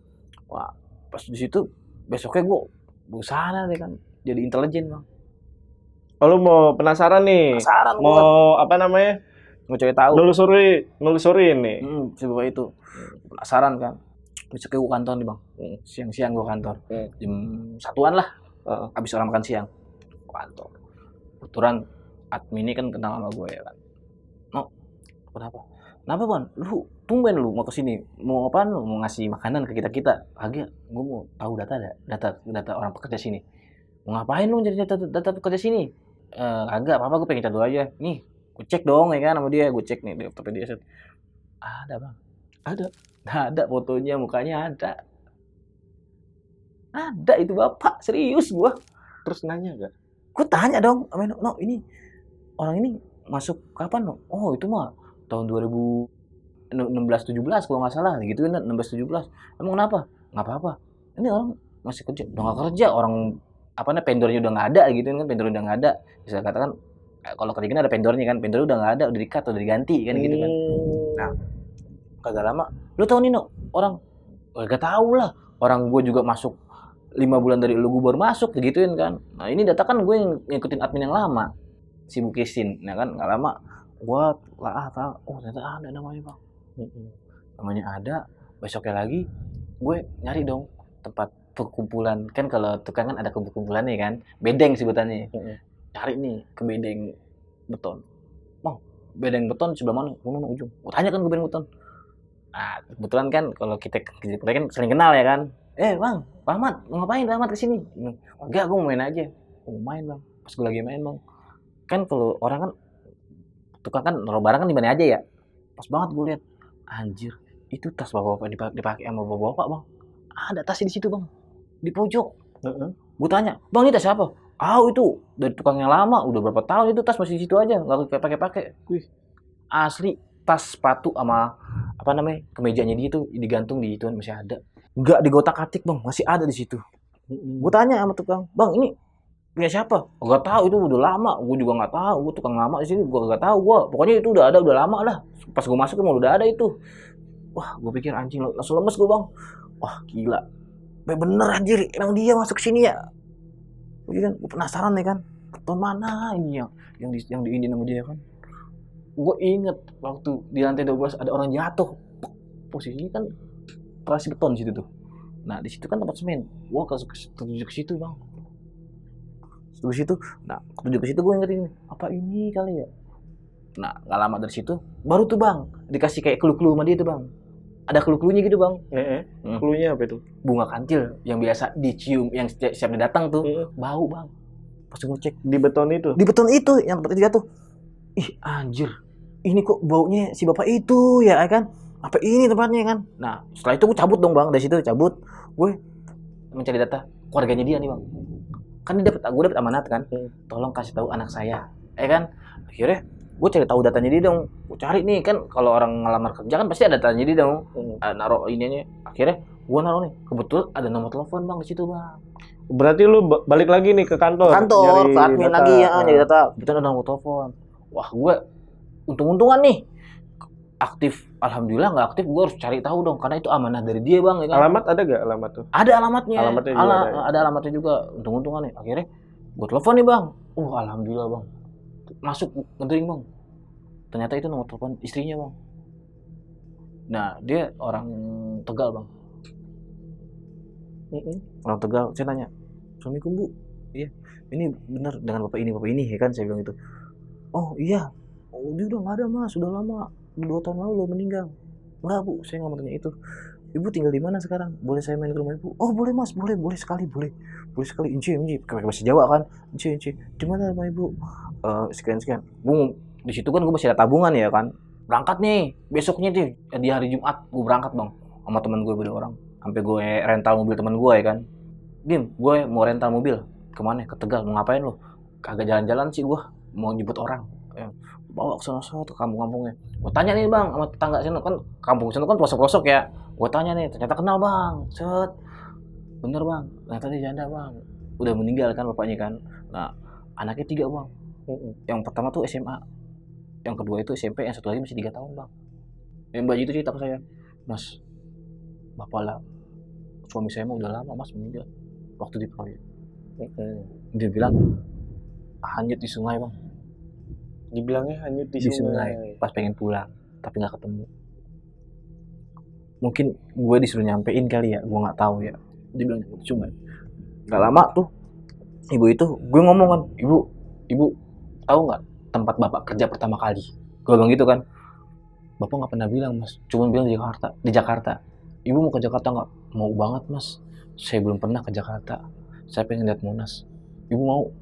Wah pas di situ besoknya gue sana deh kan. Jadi intelijen bang. Oh, lu mau penasaran nih? Mau apa namanya? Mau cari tahu. Nelusurin nih. Si bapak itu penasaran kan. Besoknya gue kantor nih bang. Siang-siang gue kantor. Jam 1-an lah. Habis orang makan siang. Kantor. Kebetulan admin kan kenal sama gue ya kan. No, kenapa bang? Lu tumben lu mau kesini. Mau apaan lu? Mau ngasih makanan ke kita. Agak, gue mau tahu data orang pekerja sini. Mau ngapain lu jadi data pekerja sini? Agak apa-apa gue pengen chat dulu aja. Nih, gue cek dong ya kan sama dia. Gue cek nih di laptopnya dia. Ada bang. Ada Ada fotonya, mukanya ada. Ada itu bapak, serius gua. Terus nanya gak? Gue tanya dong, no, ini orang ini masuk kapan no? Oh itu mah tahun 2016-17 kalau nggak salah, gitu kan 16-17. Emang kenapa? Nggak apa-apa. Ini orang masih kerja, udah nggak kerja, orang apa namanya vendornya udah nggak ada gitu kan, vendornya udah nggak ada. Bisa katakan kalau kerja ada vendornya kan, vendornya udah nggak ada, udah di-cut, udah diganti kan gitu kan. Nah, kagak lama, lu tahu Nino, orang gak tahu lah. Orang gue juga masuk 5 bulan dari lu, gue baru masuk gituin kan. Nah ini data kan gue yang ngikutin admin yang lama, si Bukisin. Nah kan nggak lama gue lah tahu, oh ternyata ada namanya bang. Namanya ada. Besoknya lagi gue nyari dong tempat perkumpulan kan, kalau tukang kan ada kumpulannya kan, bedeng sebutannya. Cari nih ke bedeng beton, bang bedeng beton sebelah mana? Mana ujung? Gue tanya kan ke bedeng beton. Nah kebetulan kan kalau kita kan sering kenal ya kan. Bang, Pak Ahmad, mau ngapain Pak Ahmad kesini? Enggak, gue mau main aja. Mau main bang, pas gue lagi main bang. Kan kalau orang kan, tukang kan naruh barang kan di mana aja ya. Pas banget gue lihat, anjir, itu tas bapak-bapak dipakai sama bapak-bapak bang. Ada tasnya di situ bang, di pojok. Gue tanya, bang ini tas siapa? Itu dari tukang yang lama, udah berapa tahun itu tas masih di situ aja, nggak pakai-pakai. Asli, tas sepatu sama apa namanya kemejanya dia tuh digantung di itu masih ada. Nggak digotak-atik bang, masih ada di situ. Gue tanya sama tukang, bang ini punya siapa? Gak tahu, itu udah lama. Gue juga nggak tahu. Gue tukang lama di sini, gue gak tahu. Gue pokoknya itu udah ada, udah lama lah. Pas gue masuk emang udah ada itu. Wah, gue pikir anjing langsung lemes gue bang. Wah gila, bener anjir, emang dia masuk sini ya. Gue penasaran nih kan, tahun mana ini yang di ini nama dia kan. Gue inget waktu di lantai 12 ada orang jatuh. Posisinya kan terasi beton di situ tuh. Nah di situ kan tempat semen. Gua ketujuh ke situ bang. Ke situ. Nah ketujuh ke situ gue inget ini. Apa ini kali ya? Nah nggak lama dari situ baru tuh bang dikasih kayak clue sama dia tuh bang. Ada clue-cluenya gitu bang. Cluenya apa itu? Bunga kantil yang biasa dicium, yang siap datang tuh. Bau bang. Pas gue cek Di beton itu? di beton itu yang tempat jatuh. Ih anjir, ini kok baunya si bapak itu ya kan? Apa ini tempatnya kan? Nah setelah itu gue cabut dong bang, dari situ cabut. Gue mencari data keluarganya dia nih bang. Kan gue dapet amanat kan, tolong kasih tahu anak saya, ya kan? Akhirnya gue cari tahu datanya dia dong. Gue cari nih kan, kalau orang ngelamar kerja kan pasti ada datanya dia dong. Naruh ininya. Akhirnya gue naruh nih, kebetulan ada nomor telepon bang di situ bang. Berarti lu balik lagi nih ke kantor? Ke admin lagi ya, nyari data. Kebetulan ada nomor telepon. Wah gue untung-untungan nih. Aktif, alhamdulillah nggak aktif, gue harus cari tahu dong karena itu amanah dari dia bang. Ya kan? Alamat ada gak alamat tuh? Ada alamatnya. Ada Alamatnya juga. Untung-untungan nih. Akhirnya gue telepon nih bang. Alhamdulillah bang. Masuk ngedring bang. Ternyata itu nomor telepon istrinya bang. Nah dia orang Tegal bang. Orang Tegal. Saya tanya, Assalamualaikum bu. Iya. Ini benar dengan bapak ini ya kan, saya bilang itu. Oh iya. Dia udah nggak ada mas, sudah lama. 2 tahun lalu lo meninggal. Enggak bu, saya nggak mau tanya itu. Ibu tinggal di mana sekarang? Boleh saya main ke rumah ibu? Oh boleh mas, boleh sekali. Inci, pakai bahasa Jawa kan? Inci. Di mana rumah ibu? Sekian. Bu, di situ kan gue masih ada tabungan ya kan? Berangkat nih, besoknya di hari Jumat gue berangkat bang, sama teman gue berdua orang. Sampai gue rental mobil teman gue ya kan? Dim, gue mau rental mobil. Kemana? Ke Tegal. Mau ngapain lo? Kagak jalan-jalan sih gue, mau jemput orang. Bawa ke sana ke kampung-kampungnya. Gue tanya nih bang sama tetangga sana kan, kampung sana kan pelosok-pelosok ya. Gue tanya nih, ternyata kenal bang. Bener bang, ternyata dia janda bang. Udah meninggal kan bapaknya kan. Nah anaknya 3 bang. Yang pertama tuh SMA, yang kedua itu SMP, yang satu lagi masih 3 tahun bang. Yang mbak itu cerita ke saya, mas, bapak lah, suami saya mah udah lama mas meninggal waktu di proyek. Dia bilang hanyut di sungai bang. Dibilangnya hanyut di sungai. Pas pengen pulang tapi nggak ketemu. Mungkin gue disuruh nyampein kali ya, gue nggak tahu ya. Dia bilang di sungai. Nggak lama tuh ibu itu, gue ngomong kan, ibu tahu nggak tempat bapak kerja pertama kali? Gue bilang gitu kan. Bapak nggak pernah bilang mas, cuma bilang di Jakarta. Ibu mau ke Jakarta nggak? Mau banget mas, saya belum pernah ke Jakarta, saya pengen lihat Monas. Ibu mau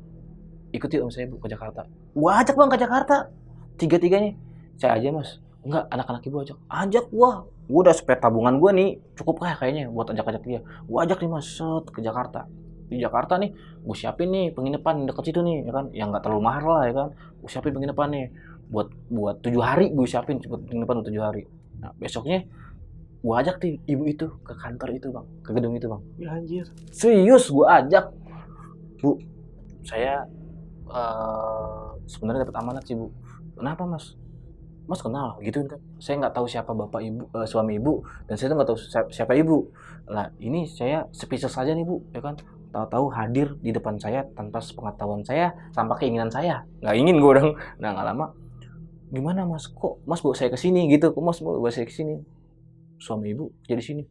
ikut yuk sama saya bu ke Jakarta? Gua ajak bang ke Jakarta, 3-3-nya. Saya aja mas, Enggak, anak-anak ibu ajak. Ajak gua. Gua udah spare tabungan gua nih, cukup lah kayaknya buat ajak-ajak dia. Gua ajak nih Mas, set ke Jakarta. Di Jakarta nih, gua siapin nih penginapan deket situ nih, ya kan. Yang nggak terlalu mahal lah, ya kan. Gua siapin penginapan nih. Buat 7 hari gua siapin penginapan buat 7 hari. Nah, besoknya gua ajak nih ibu itu ke kantor itu, Bang. Ke gedung itu, Bang. Ya anjir. Serius gua ajak. Bu, saya sebenarnya dapat amanat sih, Bu. Kenapa, Mas? Mas kenal gituin kan, saya nggak tahu siapa bapak ibu, suami ibu, dan saya tuh nggak tahu siapa ibu. Lah ini saya speechless saja nih Bu, ya kan, tahu-tahu hadir di depan saya tanpa sepengetahuan saya, tanpa keinginan saya, nggak ingin gue orang. Nah nggak lama, gimana Mas, kok Mas bawa saya ke sini gitu, kok Mas bawa saya ke sini, suami ibu kerja di sini.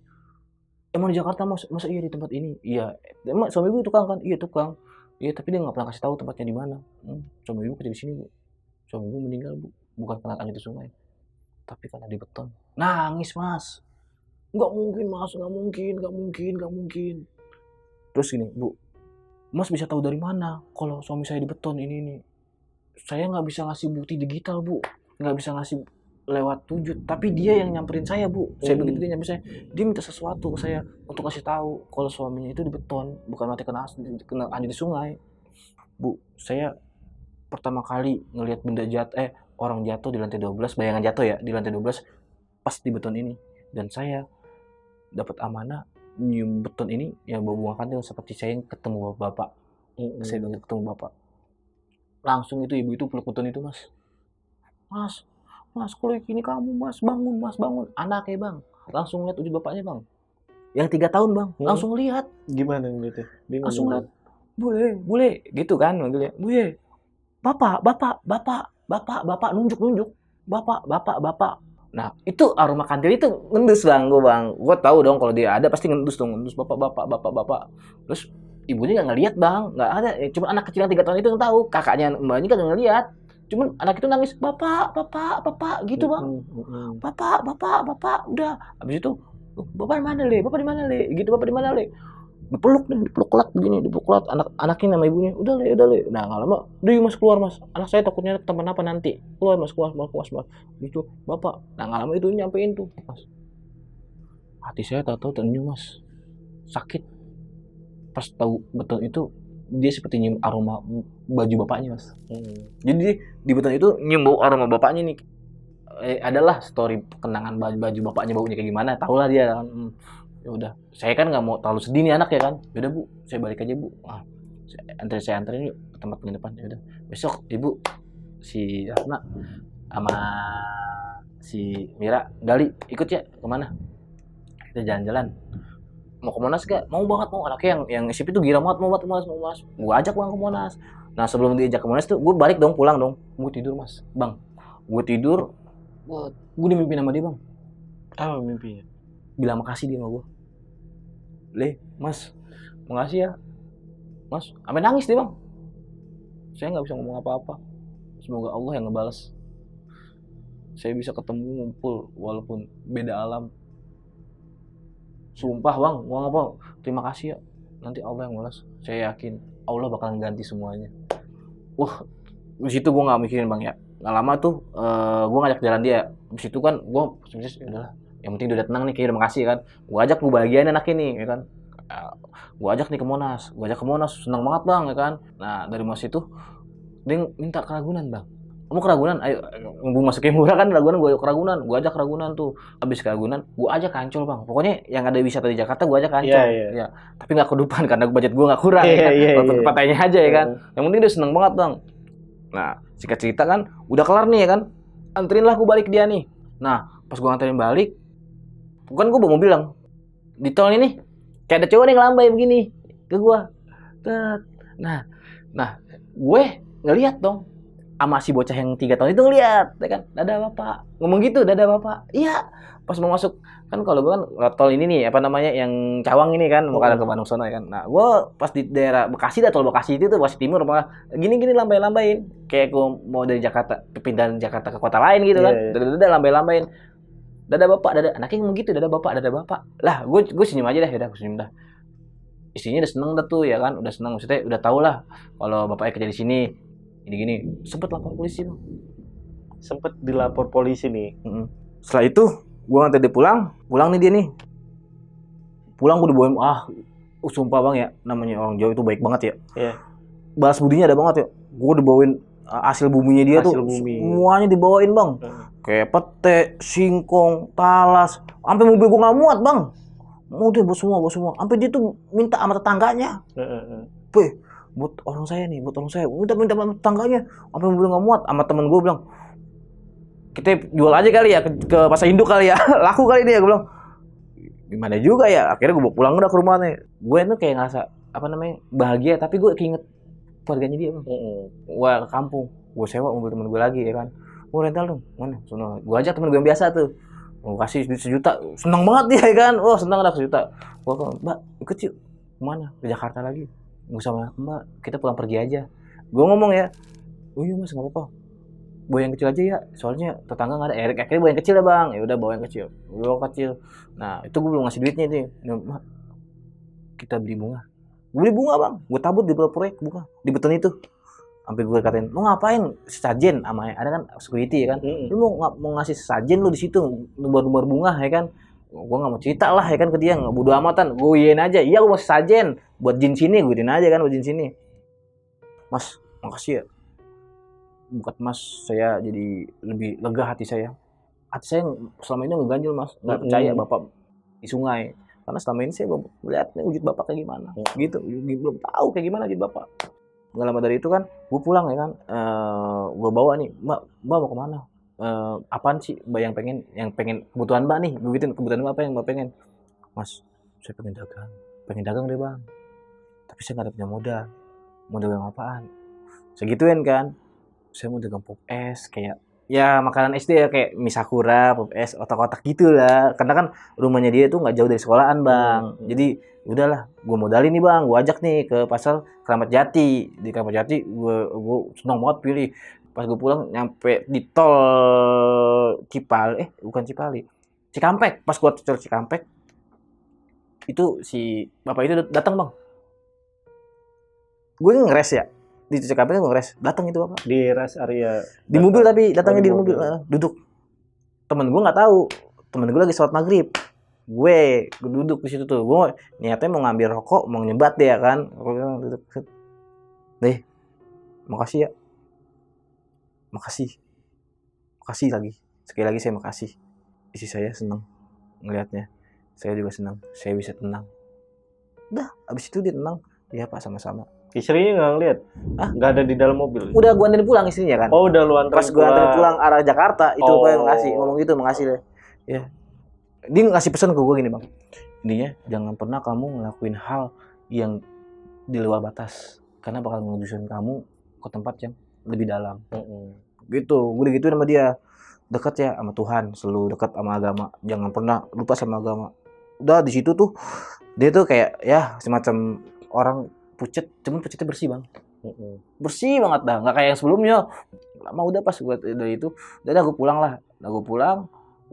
Emang di Jakarta Mas, masa iya di tempat ini? Iya, emang suami ibu tukang kan? Iya tukang. Iya tapi dia nggak pernah kasih tahu tempatnya di mana. Suami ibu kerja di sini Bu, suami ibu meninggal Bu, bukan karena hanyut di sungai, tapi karena di beton. Nangis Mas, nggak mungkin Mas, nggak mungkin, nggak mungkin, nggak mungkin. Terus gini Bu, Mas bisa tahu dari mana kalau suami saya di beton ini? Saya nggak bisa ngasih bukti digital Bu, nggak bisa ngasih lewat wujud, tapi dia yang nyamperin saya Bu. Saya begitu dia nyamperin saya, dia minta sesuatu ke saya untuk kasih tahu kalau suaminya itu di beton, bukan mati kena hanyut di sungai. Bu, saya pertama kali ngelihat benda orang jatuh di lantai 12, bayangan jatuh ya di lantai 12 pas di beton ini, dan saya dapat amanah nyium beton ini yang bau kantil seperti saya ketemu bapak. Saya bilang ketemu bapak, langsung itu ibu itu peluk beton itu Mas. Mas kalau gini kamu Mas, bangun Mas, bangun. Anaknya Bang langsung lihat wujud bapaknya Bang, yang 3 tahun Bang, langsung lihat. Gimana ngeliatnya? Dia Langsung ngomong lihat, bule gitu kan manggilnya, bule, bapak, nunjuk, bapak. Nah, itu aroma kantil itu ngendus Bang, gue tahu dong kalau dia ada pasti ngendus bapak. Terus ibunya nggak ngelihat Bang, nggak ada, cuma anak kecil yang 3 tahun itu yang tahu, kakaknya mbaknya kan nggak ngelihat, cuman anak itu nangis, bapak gitu Bang, bapak, udah, habis itu, bapak di mana le, gitu, bapak di mana le, dipeluk kelat begini, anaknya nama ibunya, udah le. Nah nggak lama, udah Mas keluar Mas, anak saya takutnya kenapa nanti, keluar Mas, gitu bapak. Nah nggak lama itu nyampein tuh Mas, hati saya tahu tersenyum Mas, sakit pas tahu beton itu dia seperti nyium aroma baju bapaknya Mas. Jadi di beton itu nyium bau aroma bapaknya nih. Adalah story kenangan baju bapaknya baunya kayak gimana, tahulah dia kan. Ya udah, saya kan nggak mau terlalu sedih nih anak ya kan. Ya udah Bu, saya balik aja Bu. Saya anterin yuk ke tempat penginapan. Ya udah, besok ibu si Ratna sama si Mira, Gali ikut ya kemana? Kita jalan-jalan. Mau ke Monas gak? Mau banget, mau. Anaknya yang SIP itu gira banget, mau Monas. Gue ajak Bang ke Monas. Nah sebelum diajak ke Monas tuh, gue balik dong, pulang dong. Gue tidur Mas, Bang. Gue tidur, gue dimimpiin sama dia Bang. Apa mimpinya? Bilang makasih dia sama gue. Mas, makasih ya Mas. Sampai nangis dia Bang. Saya gak bisa ngomong apa-apa. Semoga Allah yang ngebales. Saya bisa ketemu, ngumpul, walaupun beda alam. Sumpah Bang, terima kasih ya. Nanti Allah yang balas. Saya yakin Allah bakalan ganti semuanya. Wah, di situ gue nggak mikirin Bang ya. Nggak lama tuh, gue ngajak jalan dia. Di situ kan gue sebenarnya udahlah. Yang penting dia udah tenang nih, terima kasih kan. Gue ajak, gue bahagiain anaknya nih, ya kan. Gue ajak nih ke Monas, senang banget Bang, ya kan. Nah dari Monas itu dia minta ke Ragunan Bang. Kamu ke Ragunan, ayo, gue masukin murah kan Ragunan, gue ke Ragunan, gue ajak ke Ragunan tuh. Habis ke Ragunan, gue ajak ke Ancol Bang. Pokoknya yang ada wisata di Jakarta, gue ajak ke Ancol. Ya, tapi nggak kedupan karena budget gue nggak kurang. Waktu ke pantainya aja ya kan. Yang penting dia seneng banget Bang. Nah, singkat cerita kan, udah kelar nih ya kan. Anterin lah gue balik dia nih. Nah, pas gue anterin balik, kan gue bawa mobil Bang. Di tol ini, kayak ada cowok nih ngelambai begini ke gue. Nah, gue ngeliat dong. Sama si bocah yang 3 tahun itu ngeliat, ya kan, dadah bapak, ngomong gitu, dadah bapak, iya, pas mau masuk, kan kalau gue kan tol ini nih, apa namanya, yang Cawang ini kan, bukan ke Bandung sono ya kan, nah, gue pas di daerah Bekasi, tol Bekasi itu tuh, Bekasi Timur, gini lambai-lambain, kayak gue mau dari Jakarta, pindahan Jakarta ke kota lain gitu kan, dadah lambai-lambain, dadah bapak, dadah, anaknya ngomong gitu, dadah bapak, lah, gue senyum aja dah, yaudah, gue senyum dah, istrinya udah seneng dah tuh, ya kan, udah seneng, maksudnya udah tau lah, kalau bapaknya kerja di sini, gini sempet lapor polisi Bang. sempet dilapor polisi nih. Setelah itu gue nganter dia pulang nih dia nih. Pulang gue dibawain, sumpah bang ya, namanya orang Jawa itu baik banget ya. Iya. Balas budinya ada banget ya. Gue dibawain hasil buminya dia Hasil tuh, bumi. semuanya dibawain bang. Kayak pete, singkong, talas, sampai mobil gue nggak muat bang. Mau deh buat semua. Sampai dia tuh minta sama tetangganya. Buat orang saya nih, minta sama tetangganya. Sampai mobil nggak muat. Sama temen gue bilang, kita jual aja kali ya ke pasar induk kali ya, laku kali dia. Gue bilang, gimana juga ya. Akhirnya gue bawa pulang udah ke rumahnya. Gue tuh kayak ngerasa bahagia, tapi gue keinget keluarganya dia bang. Gue ke kampung, gue sewa mobil temen gue lagi ya kan. Gue rental dong, mana? Sono. Gue ajak temen gue yang biasa tuh. Gue kasih duit 1 juta, senang banget dia ya kan. Oh senang ada 1 juta. Gue bilang, Mbak ikut yuk. Kemana? Ke Jakarta lagi. Gue sama Mbak, kita pulang pergi aja. Gue ngomong ya, oh iya mas nggak apa-apa. Bawa yang kecil aja ya, soalnya tetangga nggak ada. Akhirnya bawa yang kecil ya bang. Ya udah bawa yang kecil. Bawa kecil. Nah itu gue belum ngasih duitnya nih. Mak, kita beli bunga. Gue beli bunga bang. Gue tabut di proyek bunga di beton itu. Sampai gue katain, lu ngapain sesajen sama ada kan security ya kan, lu mau ngasih sesajen lu di situ nubar bunga ya kan, gue nggak mau cerita lah ya kan ke dia, nggak bodo amatan, gue iyain aja, iya gue mau sesajen buat jin sini, gue iyain aja kan buat jin sini. Mas makasih ya, buat mas saya jadi lebih lega hati saya selama ini ngeganjil mas, nggak percaya bapak di sungai, karena selama ini saya belum lihat wujud bapak kayak gimana, gitu, belum tahu kayak gimana wujud bapak. Nggak lama dari itu kan, gue pulang ya kan, gue bawa nih, mbak mau kemana? Apaan sih mbak yang pengen kebutuhan mbak nih? Gue gituin, kebutuhan mbak apa yang mbak pengen? Mas, saya pengen dagang deh bang, tapi saya nggak ada punya modal yang apaan? Saya gituin kan, saya mau dagang pop es kayak ya makanan SD ya kayak mie sakura, pop es, otak-otak gitu lah. Karena kan rumahnya dia tuh nggak jauh dari sekolahan bang, jadi udahlah, gue modalin nih bang, gue ajak nih ke pasar Keramat Jati. Di Keramat Jati gue senang banget pilih. Pas gue pulang nyampe di tol Cikampek. Pas gue tol Cikampek itu si bapak itu datang bang. Gue ngeres ya di Cikampek, gue ngeres, datang itu bapak Di rest area. di mobil, tapi datangnya di di mobil. Duduk. Temen gue nggak tahu, temen gue lagi sholat maghrib. Gue duduk di situ tuh, gue niatnya mau ngambil rokok, mau nyebat dia kan. Gue bilang duduk, deh, makasih ya, makasih lagi, sekali lagi saya makasih. Isi saya senang ngelihatnya, saya juga senang, saya bisa tenang. Udah, abis itu dia tenang, iya pak sama-sama. Istrinya nggak ngeliat? Nggak ada di dalam mobil? Udah gue anterin pulang istrinya kan. Oh udah lu anterin. Pas gue anterin pulang arah Jakarta, itu gue makasih, ngomong gitu, makasih deh. Ya. Dia ngasih pesan ke gue gini bang, intinya jangan pernah kamu ngelakuin hal yang di luar batas, karena bakal ngejusin kamu ke tempat yang lebih dalam. Gitu, gue digituin sama dia, dekat ya sama Tuhan, selalu dekat sama agama, jangan pernah lupa sama agama. Udah di situ tuh dia tuh kayak ya semacam orang pucet, cuman pucetnya bersih bang, bersih banget dah, nggak kayak yang sebelumnya. Lama udah pas gue dari itu, udah gue pulang lah,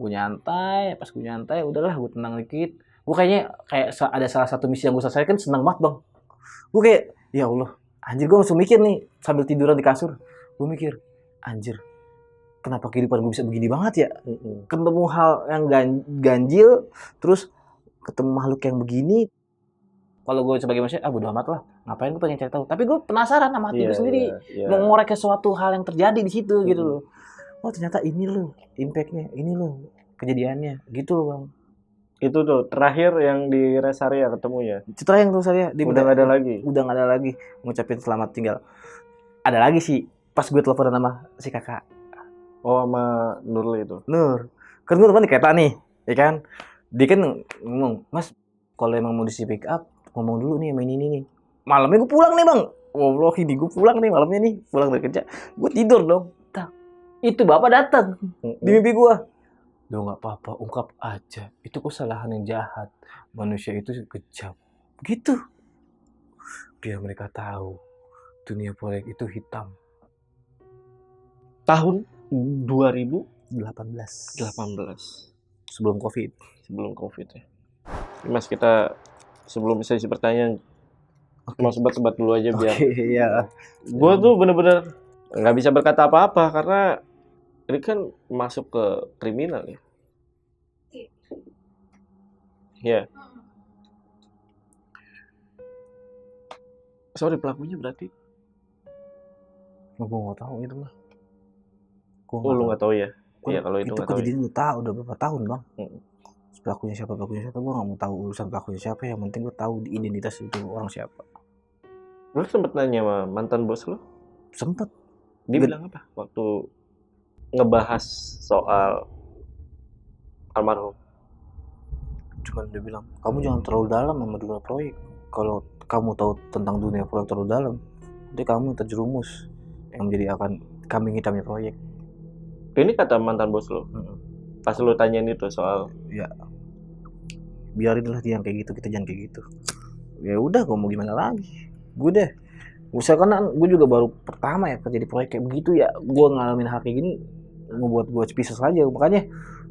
gue nyantai, pas gue nyantai udahlah gue tenang dikit. Gue kayaknya ada salah satu misi yang gue selesaikan, senang banget bang. Gue kayak ya Allah, anjir, gue langsung mikir nih sambil tiduran di kasur, gue mikir anjir, kenapa kehidupan gue bisa begini banget ya. Ketemu hal yang ganjil, terus ketemu makhluk yang begini. Kalau gue sebagai manusia, bodo amat lah, ngapain gue pengen cari tahu, tapi gue penasaran sama hati gue sendiri, mau ngorek sesuatu hal yang terjadi di situ gitu loh. Oh ternyata ini loh impactnya, ini loh kejadiannya, gitu loh bang. Itu tuh terakhir yang di rest area ketemu ya? Setelah yang terus saya udah nggak ada lagi? Udah nggak ada lagi ngucapin selamat tinggal. Ada lagi sih pas gue telepon sama si kakak. Oh sama Nurul itu? Nur, kan gue telepon di kereta nih, ya kan. Dia kan ngomong, mas kalau emang mau di pick up, ngomong dulu nih sama ini nih. Malamnya gue pulang nih bang. Wallah ini gue pulang nih malamnya nih, pulang dari kerja. Gue tidur dong. Itu bapak datang di mimpi gua. Duh nggak apa-apa, ungkap aja. Itu kesalahan yang jahat. Manusia itu kejam. Begitu. Biar mereka tahu dunia proyek itu hitam. Tahun 2018. Sebelum COVID. Ya. Mas, kita sebelum sesi pertanyaan mau sebat-sebat dulu aja biar. Iya. Gua tuh bener-bener nggak bisa berkata apa-apa karena Ini kan masuk ke kriminal ya. Ya. Sorry, pelakunya berarti. Gue nggak tahu itu mah. Oh, lu nggak tahu ya? Iya, kalau itu itu nggak tahu. kejadian udah tahu udah berapa tahun bang. Mm. Pelakunya siapa gue nggak mau tahu urusan pelakunya siapa, yang penting gue tahu identitas itu orang siapa. Lu sempet nanya sama mantan bos lu? Sempet. Dia bilang apa waktu ngebahas soal almarhum? Cuman dia bilang, kamu jangan terlalu dalam sama dunia proyek. Kalau kamu tahu tentang dunia proyek terlalu dalam, nanti kamu terjerumus yang menjadi akan kambing hitamnya proyek. Ini kata mantan bos lu. Pas lu tanyain itu soal, Ya biarinlah dia yang kayak gitu, kita jangan kayak gitu. Ya udah, gue mau gimana lagi. Gue deh, misalkan gue juga baru pertama ya kerja di proyek kayak begitu ya. Gue ngalamin hal kayak gini, ngebuat gue pisah saja. Makanya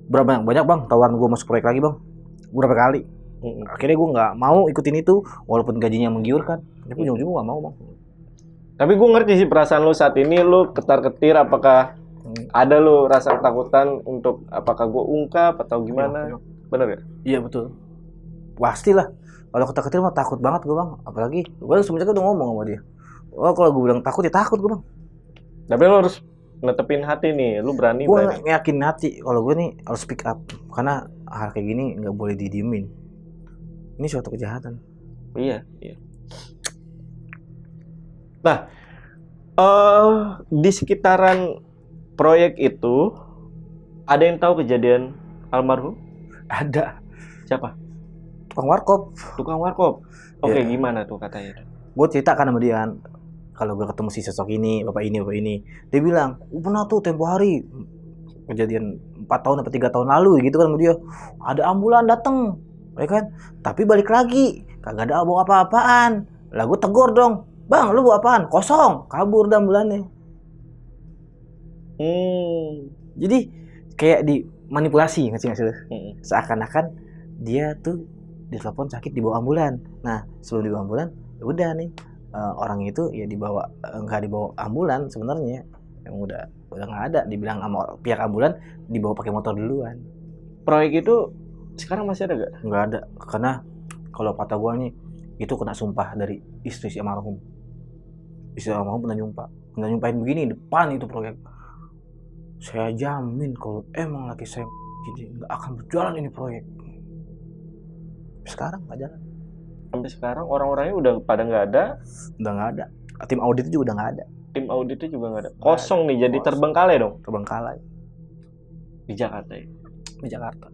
berapa banyak bang tawaran gue masuk proyek lagi bang. Berapa kali. Akhirnya gue nggak mau ikutin itu, walaupun gajinya menggiurkan. Tapi ujung-ujung gue nggak mau bang. tapi gue ngerti sih perasaan lu saat ini. Lu ketar-ketir, apakah ada lu rasa ketakutan untuk apakah gue ungkap atau gimana? Bener ya? Iya betul. Pastilah. Kalau ketar-ketir mah takut banget gue bang. Apalagi gue sebenarnya udah ngomong sama dia. Oh kalau gue bilang takut ya takut gue bang. Tapi lu harus netepin hati nih. Lu berani. Gue yakin hati kalau gue nih harus speak up. Karena hal kayak gini nggak boleh didiemin. Ini suatu kejahatan. Iya. Nah, di sekitaran proyek itu ada yang tahu kejadian almarhum? Ada. Siapa? Tukang warkop. Tukang warkop. Oke, Iya. gimana tuh katanya? Gue ceritakan sama dia kan, kalau gue ketemu si sosok ini, bapak ini. Dia bilang, pernah tuh tempo hari kejadian 4 tahun atau 3 tahun lalu gitu kan sama dia. Ada ambulan dateng, ya kan? Tapi balik lagi, kagak ada bawa apa-apaan. Lah gue tegur dong, bang lu bawa apaan? Kosong, kabur dah ambulannya. Jadi kayak dimanipulasi, ngerti nggak sih lu? Seakan-akan dia tuh ditelepon sakit dibawa ambulan. Nah sebelum dibawa ambulan, ya udah nih orang itu ya dibawa, nggak dibawa ambulan sebenarnya, yang udah nggak ada. Dibilang sama pihak ambulan dibawa pakai motor duluan. Proyek itu sekarang masih ada gak? Nggak ada, karena kalau kata gua nih itu kena sumpah dari istri si almarhum. Istri almarhum pernah nyumpahin begini depan itu proyek. Saya jamin kalau emang laki saya gini nggak akan berjalan ini proyek. Sekarang nggak jalan. Sampai sekarang orang-orangnya udah pada nggak ada. Udah nggak ada. Tim audit juga udah nggak ada. Tim auditnya juga nggak ada. Kosong nih, jadi terbengkalai dong. Terbengkalai Di Jakarta ya. di Jakarta.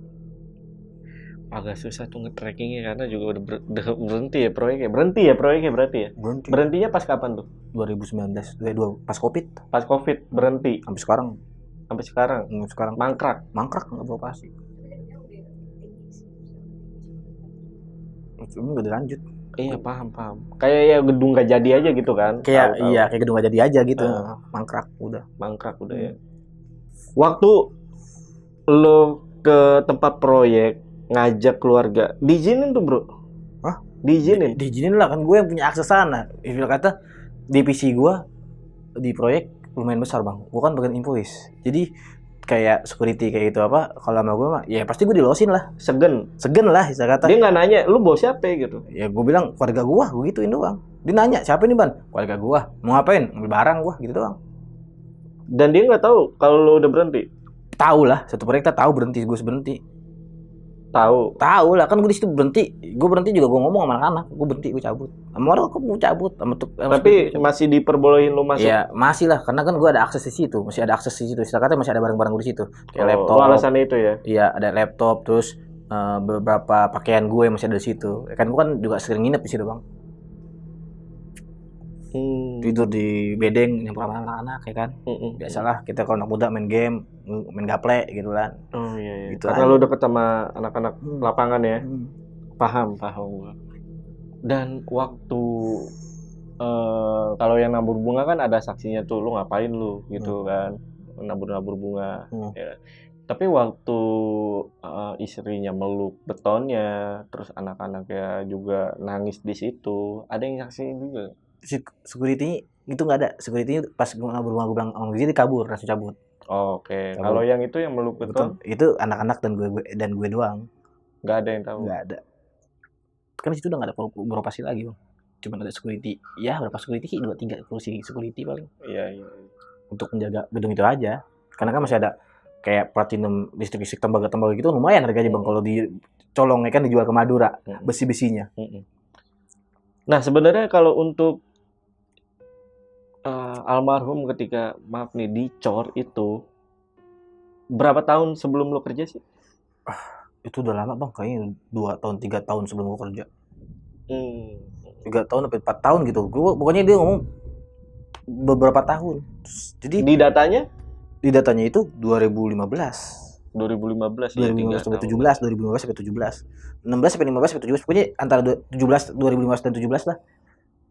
Agak susah tuh nge-trackingnya karena juga udah berhenti ya proyeknya. Berhenti berarti ya. Berhentinya pas kapan tuh? 2019, pas Covid. Pas Covid berhenti. Sampai sekarang. Mangkrak nggak beroperasi. Ini udah lanjut. Iya, paham. Kayak ya gedung nggak jadi aja gitu kan? Kayak kayak gedung nggak jadi aja gitu. Mangkrak udah ya. Waktu lo ke tempat proyek ngajak keluarga, diizinin tuh bro? Hah? Diizinin lah, kan gue yang punya akses sana. Istilah kata divisi gue di proyek lumayan besar bang. Gue kan bagian invoice. Jadi kayak security kayak gitu apa, kalau sama gue mah ya pasti gue dilosin lah. Segen lah istilah kata. Dia nggak nanya lu bawa siapa gitu? Ya gue bilang keluarga gue gituin doang. Dia nanya siapa ini ban? Keluarga gue. Mau ngapain? Ambil barang gue gitu doang. Dan dia nggak tahu kalau lu udah berhenti? Tahu lah, satu proyek kita tahu gue berhenti. Tahu lah, kan gue di situ berhenti. Gue berhenti juga gue ngomong sama anak-anak. Gue berhenti, gue cabut. Sama orang gue cabut. Tapi masih diperbolehin lu masuk? Iya, masih lah. Karena kan gue ada akses di situ. Masih ada akses di situ. Istilah kata masih ada barang-barang gue di situ. Kayak laptop. Alasannya itu ya? Iya, ada laptop. Terus beberapa pakaian gue masih ada di situ. Kan gue kan juga sering nginep di situ bang. Tidur di bedeng nyampur sama anak-anak ya kan. Biasalah kita kalau anak muda main game, main gaple gitu kan. Oh iya. Gitu karena lu deket sama anak-anak lapangan ya. Paham gua. Dan waktu kalau yang nabur bunga kan ada saksinya tuh, lu ngapain lu gitu kan, nabur bunga. Ya. Tapi waktu istrinya meluk betonnya, terus anak-anaknya juga nangis di situ, ada yang nyaksiin juga? Security itu nggak ada. Security pas gue nabur bunga, gue bilang dia kabur, langsung cabut. Oke. Kalau yang itu yang meluk beton, Itu anak-anak dan gue doang. nggak ada yang tahu. Nggak ada. Kan di situ udah nggak ada beroperasi lagi, Bang. Cuman ada security. Ya, berapa security? 2-3 kursi security paling. Iya. Untuk menjaga gedung itu aja. Karena kan masih ada kayak platinum listrik tembaga gitu lumayan harganya, Bang, kalau dicolong ya kan dijual ke Madura besi-besinya. Nah, sebenarnya kalau untuk almarhum ketika maaf nih dicor itu berapa tahun sebelum lo kerja sih? Itu udah lama, Bang, kayaknya 2 tahun 3 tahun sebelum gua kerja. 3 tahun sampai 4 tahun gitu. Pokoknya dia ngomong beberapa tahun. Jadi Di datanya di datanya itu 2015. 2015 ya, 2015 sampai 3 tahun. 17, 2015 sampai 17. 16 sampai 15 sampai 17, pokoknya antara 2015 dan 17 lah.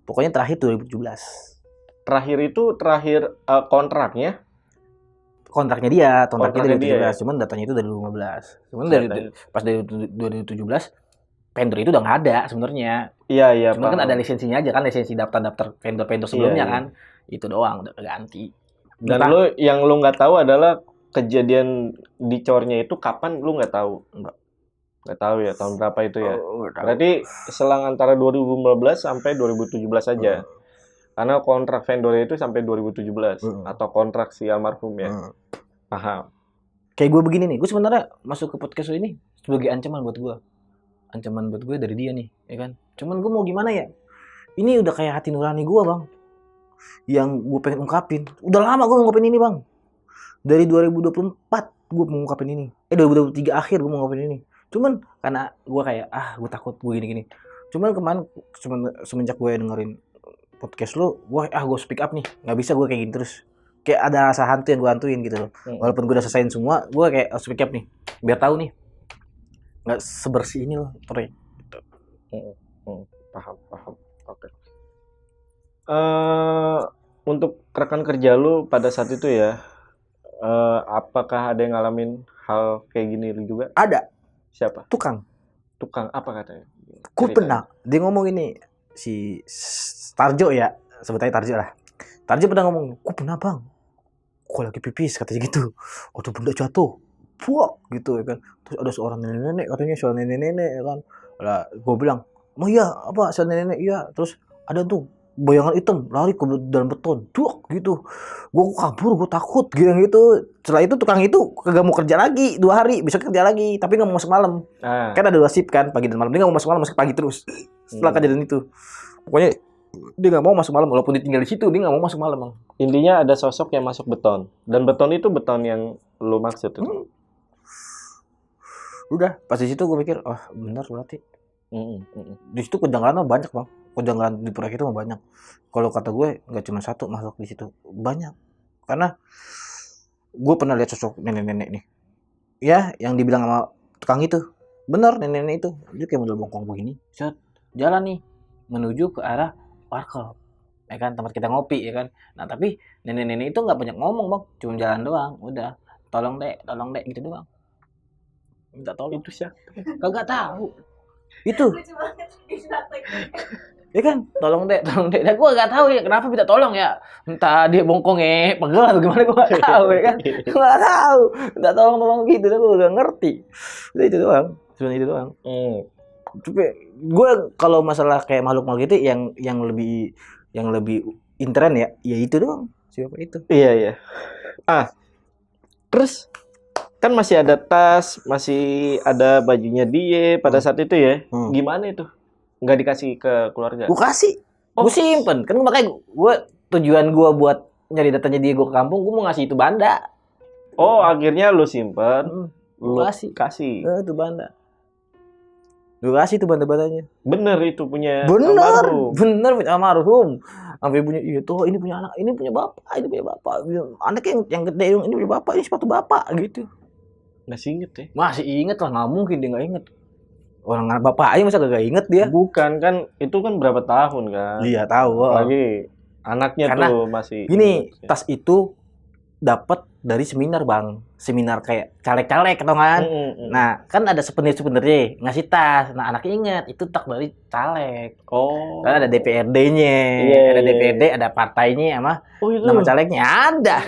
Pokoknya terakhir 2017. Terakhir itu kontraknya. Kontraknya dia Kontraknya dari dia, 2017, cuman datanya itu dari 2015. Cuman Datanya. pas dari 2017 vendor itu udah nggak ada sebenarnya. Iya, Cuman kan paham. ada lisensinya aja kan, lisensi daftar vendor sebelumnya Iya. kan. Itu doang udah ganti. Dan Entah. yang lo nggak tahu adalah kejadian dicornya itu kapan, lu nggak tahu? Nggak tahu ya, tahun berapa itu ya? Berarti selang antara 2015 sampai 2017 aja. Karena kontrak vendornya itu sampai 2017 atau kontrak si almarhum ya. Paham. Kayak gue begini nih, gue sebenarnya masuk ke podcast lo ini sebagai ancaman buat gue. Ancaman buat gue dari dia nih, ya kan? Cuman gue mau gimana ya? Ini udah kayak hati nurani gue, Bang. Yang gue pengen ungkapin. Udah lama gue ngungkapin ini, Bang. Dari 2024 gue mau ngungkapin ini. 2023 akhir gue mau ngungkapin ini. Cuman karena gue kayak, gue takut gue gini-gini. Cuman kemarin semenjak gue dengerin podcast lo, gue speak up nih. Nggak bisa gue kayak gini terus. Kayak ada rasa hantu yang gue hantuin gitu loh. Walaupun gue udah selesaiin semua, gue kayak speak up nih. Biar tahu nih. Nggak sebersih ini loh, proyek. Paham. Oke. Untuk rekan kerja lu pada saat itu ya, apakah ada yang ngalamin hal kayak gini juga? Ada. Siapa? Tukang Apa katanya? gue pernah dia ngomong ini, si Tarjo ya, sebutnya Tarjo lah. Tarjo pernah ngomong, gue pernah, Bang, gue lagi pipis katanya gitu, ada benda jatuh, buak gitu ya kan. Terus ada seorang nenek-nenek katanya, seorang nenek-nenek ya kan. Lah gue bilang, oh iya apa seorang nenek-nenek, iya. Terus ada tuh bayangan hitam lari ke dalam beton, duak gitu. Gue kabur, gue takut gitu. Setelah itu tukang itu kagak mau kerja lagi 2 hari, besok kerja lagi, tapi nggak mau masuk malam. Kan ada 2 shift kan, pagi dan malam. Dia nggak mau masuk malam, masuk pagi terus. Setelah kejadian itu, pokoknya dia nggak mau masuk malam, walaupun dia tinggal di situ, dia nggak mau masuk malam, Bang. Intinya ada sosok yang masuk beton, dan beton itu beton yang lu maksud itu. Udah pas di situ gue mikir, benar berarti. Di situ kejanggalan banyak, Bang. Kejanggalan di proyek itu banyak. Kalau kata gue nggak cuma satu makhluk di situ, banyak. Karena gue pernah lihat sosok nenek-nenek nih, ya yang dibilang sama tukang itu, bener nenek-nenek itu, dia kayak model bongkong begini, jalan nih menuju ke arah warkop, ya kan, tempat kita ngopi, ya kan. Nah tapi nenek-nenek itu nggak banyak ngomong, Bang, cuma jalan doang, udah tolong dek gitu doang, minta tolong. Itu siapa? Kagak tahu itu. Lucu banget Ya kan, tolong dek. Dan gue gak tahu ya kenapa minta tolong ya. Entah dia bongkongnya pegel atau gimana, gue gak tahu ya kan. Gue gak tahu. Minta tolong gitu, dan gue udah ngerti. Udah itu doang, cuma itu doang. Tapi gue kalau masalah kayak makhluk itu yang lebih intern ya itu doang. Siapa itu? Iya. Terus kan masih ada tas, masih ada bajunya dia pada saat itu ya. Gimana itu? Nggak dikasih ke keluarga? Gue kasih, gue simpen. Kan makanya tujuan gue buat nyari datanya dia, gue ke kampung, gue mau ngasih itu banda. Oh, akhirnya lu simpen, lu kasih. Itu banda. Gue kasih itu banda-bandanya. Bener itu punya Bener punya almarhum. Sampai punya, ini punya anak, ini punya bapak. Anak yang gede ini punya bapak, ini sepatu bapak gitu. Masih inget ya? Masih inget lah, nggak mungkin dia nggak inget. Orang bapak aja masa gak inget dia? Bukan kan, itu kan berapa tahun kan? Iya tahu. Apalagi anaknya karena tuh masih. Gini, tas itu dapat dari seminar bang, seminar kayak caleg-caleg atau kan. Nah kan ada souvenir ngasih tas. Nah anaknya ingat itu tak dari caleg. Oh. Kan ada DPRD-nya, Iya, ada iya, DPRD, ada partainya sama Oh itu. nama calegnya ada.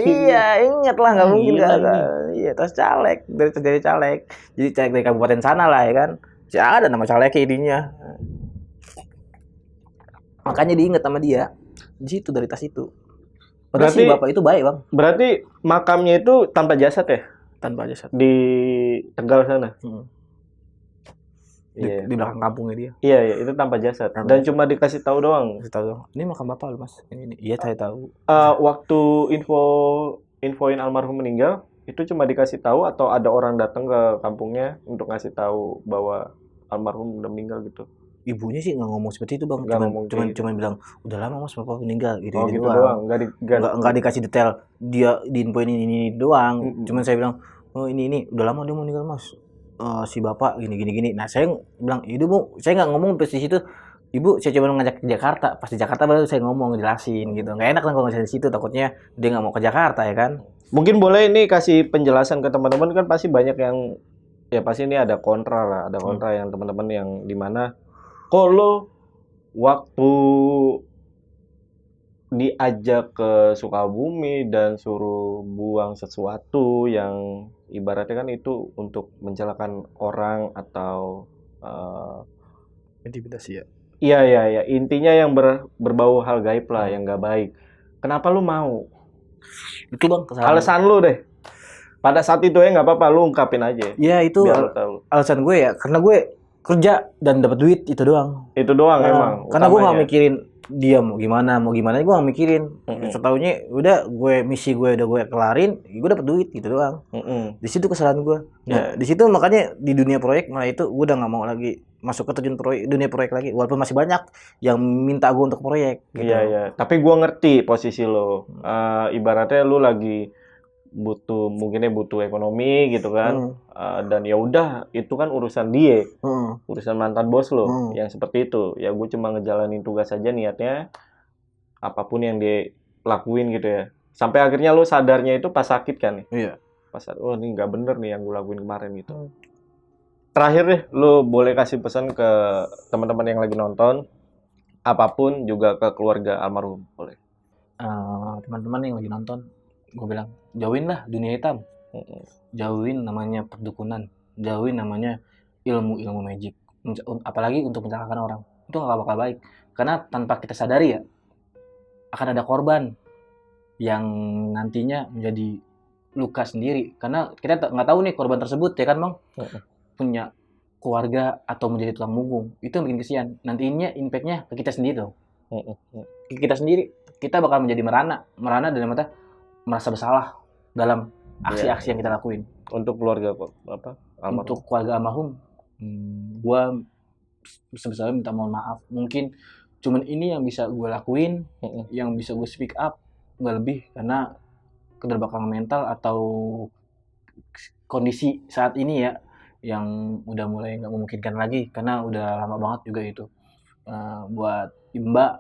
Iya, ingat lah, nggak mungkin Gila nggak. Iya, tas caleg dari caleg. Jadi caleg dari kabupaten sana lah ya kan. Masih ada nama calegnya ininya. Makanya diingat sama dia. Di situ dari tas itu. Padahal si Berarti- bapak itu baik bang, Berarti makamnya itu tanpa jasad ya tanpa jasad. di Tegal sana. Di, Iya. di belakang kampungnya dia. Iya, iya, itu tanpa jasad. Tanpa Dan cuma dikasih tahu doang. Kasih tahu dong. Ini makam bapak lu mas. Ini. Iya saya tahu. Waktu infoin almarhum meninggal, itu cuma dikasih tahu atau ada orang datang ke kampungnya untuk ngasih tahu bahwa almarhum udah meninggal gitu. Ibunya sih nggak ngomong seperti itu bang. Nggak ngomong Cuman kayak gitu. bilang udah lama mas bapak meninggal gitu, Oh gitu doang. Nggak dikasih detail dia diinfoin ini doang. Mm-mm. Cuman saya bilang oh ini udah lama dia meninggal mas. Si bapak gini. Nah saya bilang itu bu, saya nggak ngomong pas di situ. Ibu, saya coba ngajak ke Jakarta. Pas di Jakarta baru saya ngomong jelasin gitu. Nggak enak kan kalau ngajak di situ, takutnya dia nggak mau ke Jakarta ya kan. Mungkin boleh ini kasih penjelasan ke teman-teman, kan pasti banyak yang ya pasti ini ada kontra lah, ada kontra yang teman-teman yang dimana kok lo waktu diajak ke Sukabumi dan suruh buang sesuatu yang ibaratnya kan itu untuk mencelakakan orang atau Intimidasi ya. iya intinya yang berbau hal gaib lah, yang nggak baik. Kenapa lu mau? Itu bang kesalahan. Alasan lu deh. Pada saat itu ya nggak apa-apa, lu ungkapin aja. Ya itu Biar lu tahu. alasan gue ya, karena gue kerja dan dapat duit itu doang. Itu doang emang. Karena gue nggak utamanya. mikirin dia mau gimana gue nggak mikirin. Setahunya udah misi gue udah gue kelarin, gue dapat duit gitu doang. Di situ kesalahan gue. Nah, di situ makanya di dunia proyek malah itu gue udah nggak mau lagi masuk ke dunia proyek lagi, walaupun masih banyak yang minta gue untuk proyek gitu. Iya. Tapi gua ngerti posisi lo. Ibaratnya lu lagi mungkinnya butuh ekonomi gitu kan. Dan ya udah, itu kan urusan dia, urusan mantan bos lo yang seperti itu. Ya gue cuma ngejalanin tugas aja niatnya. Apapun yang dia lakuin gitu ya. Sampai akhirnya lu sadarnya itu pas sakit kan ya. Iya. Pas oh ini nggak bener nih yang gue lakuin kemarin gitu. Terakhir deh, lu boleh kasih pesan ke teman-teman yang lagi nonton, apapun juga ke keluarga almarhum, boleh. Teman-teman yang lagi nonton, gue bilang jauhin lah dunia hitam, jauhin namanya perdukunan, jauhin namanya ilmu magic, apalagi untuk mencelakakan orang, itu nggak bakal baik, karena tanpa kita sadari ya akan ada korban yang nantinya menjadi luka sendiri, karena kita nggak tahu nih korban tersebut ya kan bang, punya keluarga atau menjadi tukang munggung, itu yang bikin kesian. Nantinya impactnya ke kita sendiri dong. Ke kita sendiri, kita bakal menjadi merana dalam mata merasa bersalah dalam aksi-aksi yang kita lakuin. Untuk keluarga almarhum. Untuk keluarga almarhum, gua sebesarnya minta mohon maaf. Mungkin cuman ini yang bisa gue lakuin, yang bisa gue speak up, nggak lebih, karena keterbelakangan mental atau kondisi saat ini ya yang udah mulai nggak memungkinkan lagi, karena udah lama banget juga itu. Buat Mbak,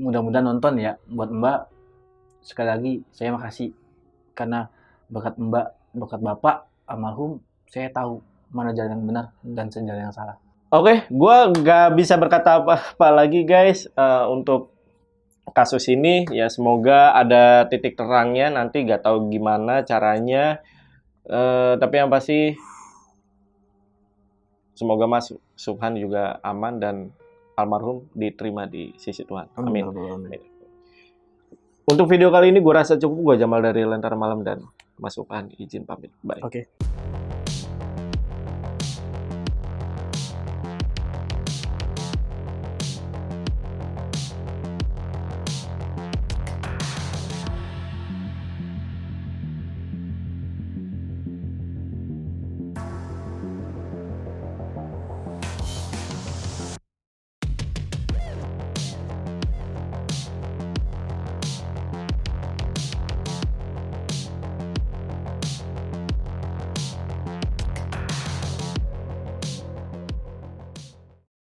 mudah-mudahan nonton ya. Buat Mbak, sekali lagi saya makasih, karena berkat Mbak, berkat Bapak almarhum, saya tahu mana jalan yang benar dan jalan yang salah. Oke, gua nggak bisa berkata apa-apa lagi guys untuk kasus ini. Ya semoga ada titik terangnya, nanti nggak tahu gimana caranya. Tapi yang pasti semoga Mas Subhan juga aman dan almarhum diterima di sisi Tuhan. Amin. Untuk video kali ini gue rasa cukup. Gue Jamal dari Lentera Malam dan Mas Subhan izin pamit. Bye. Oke.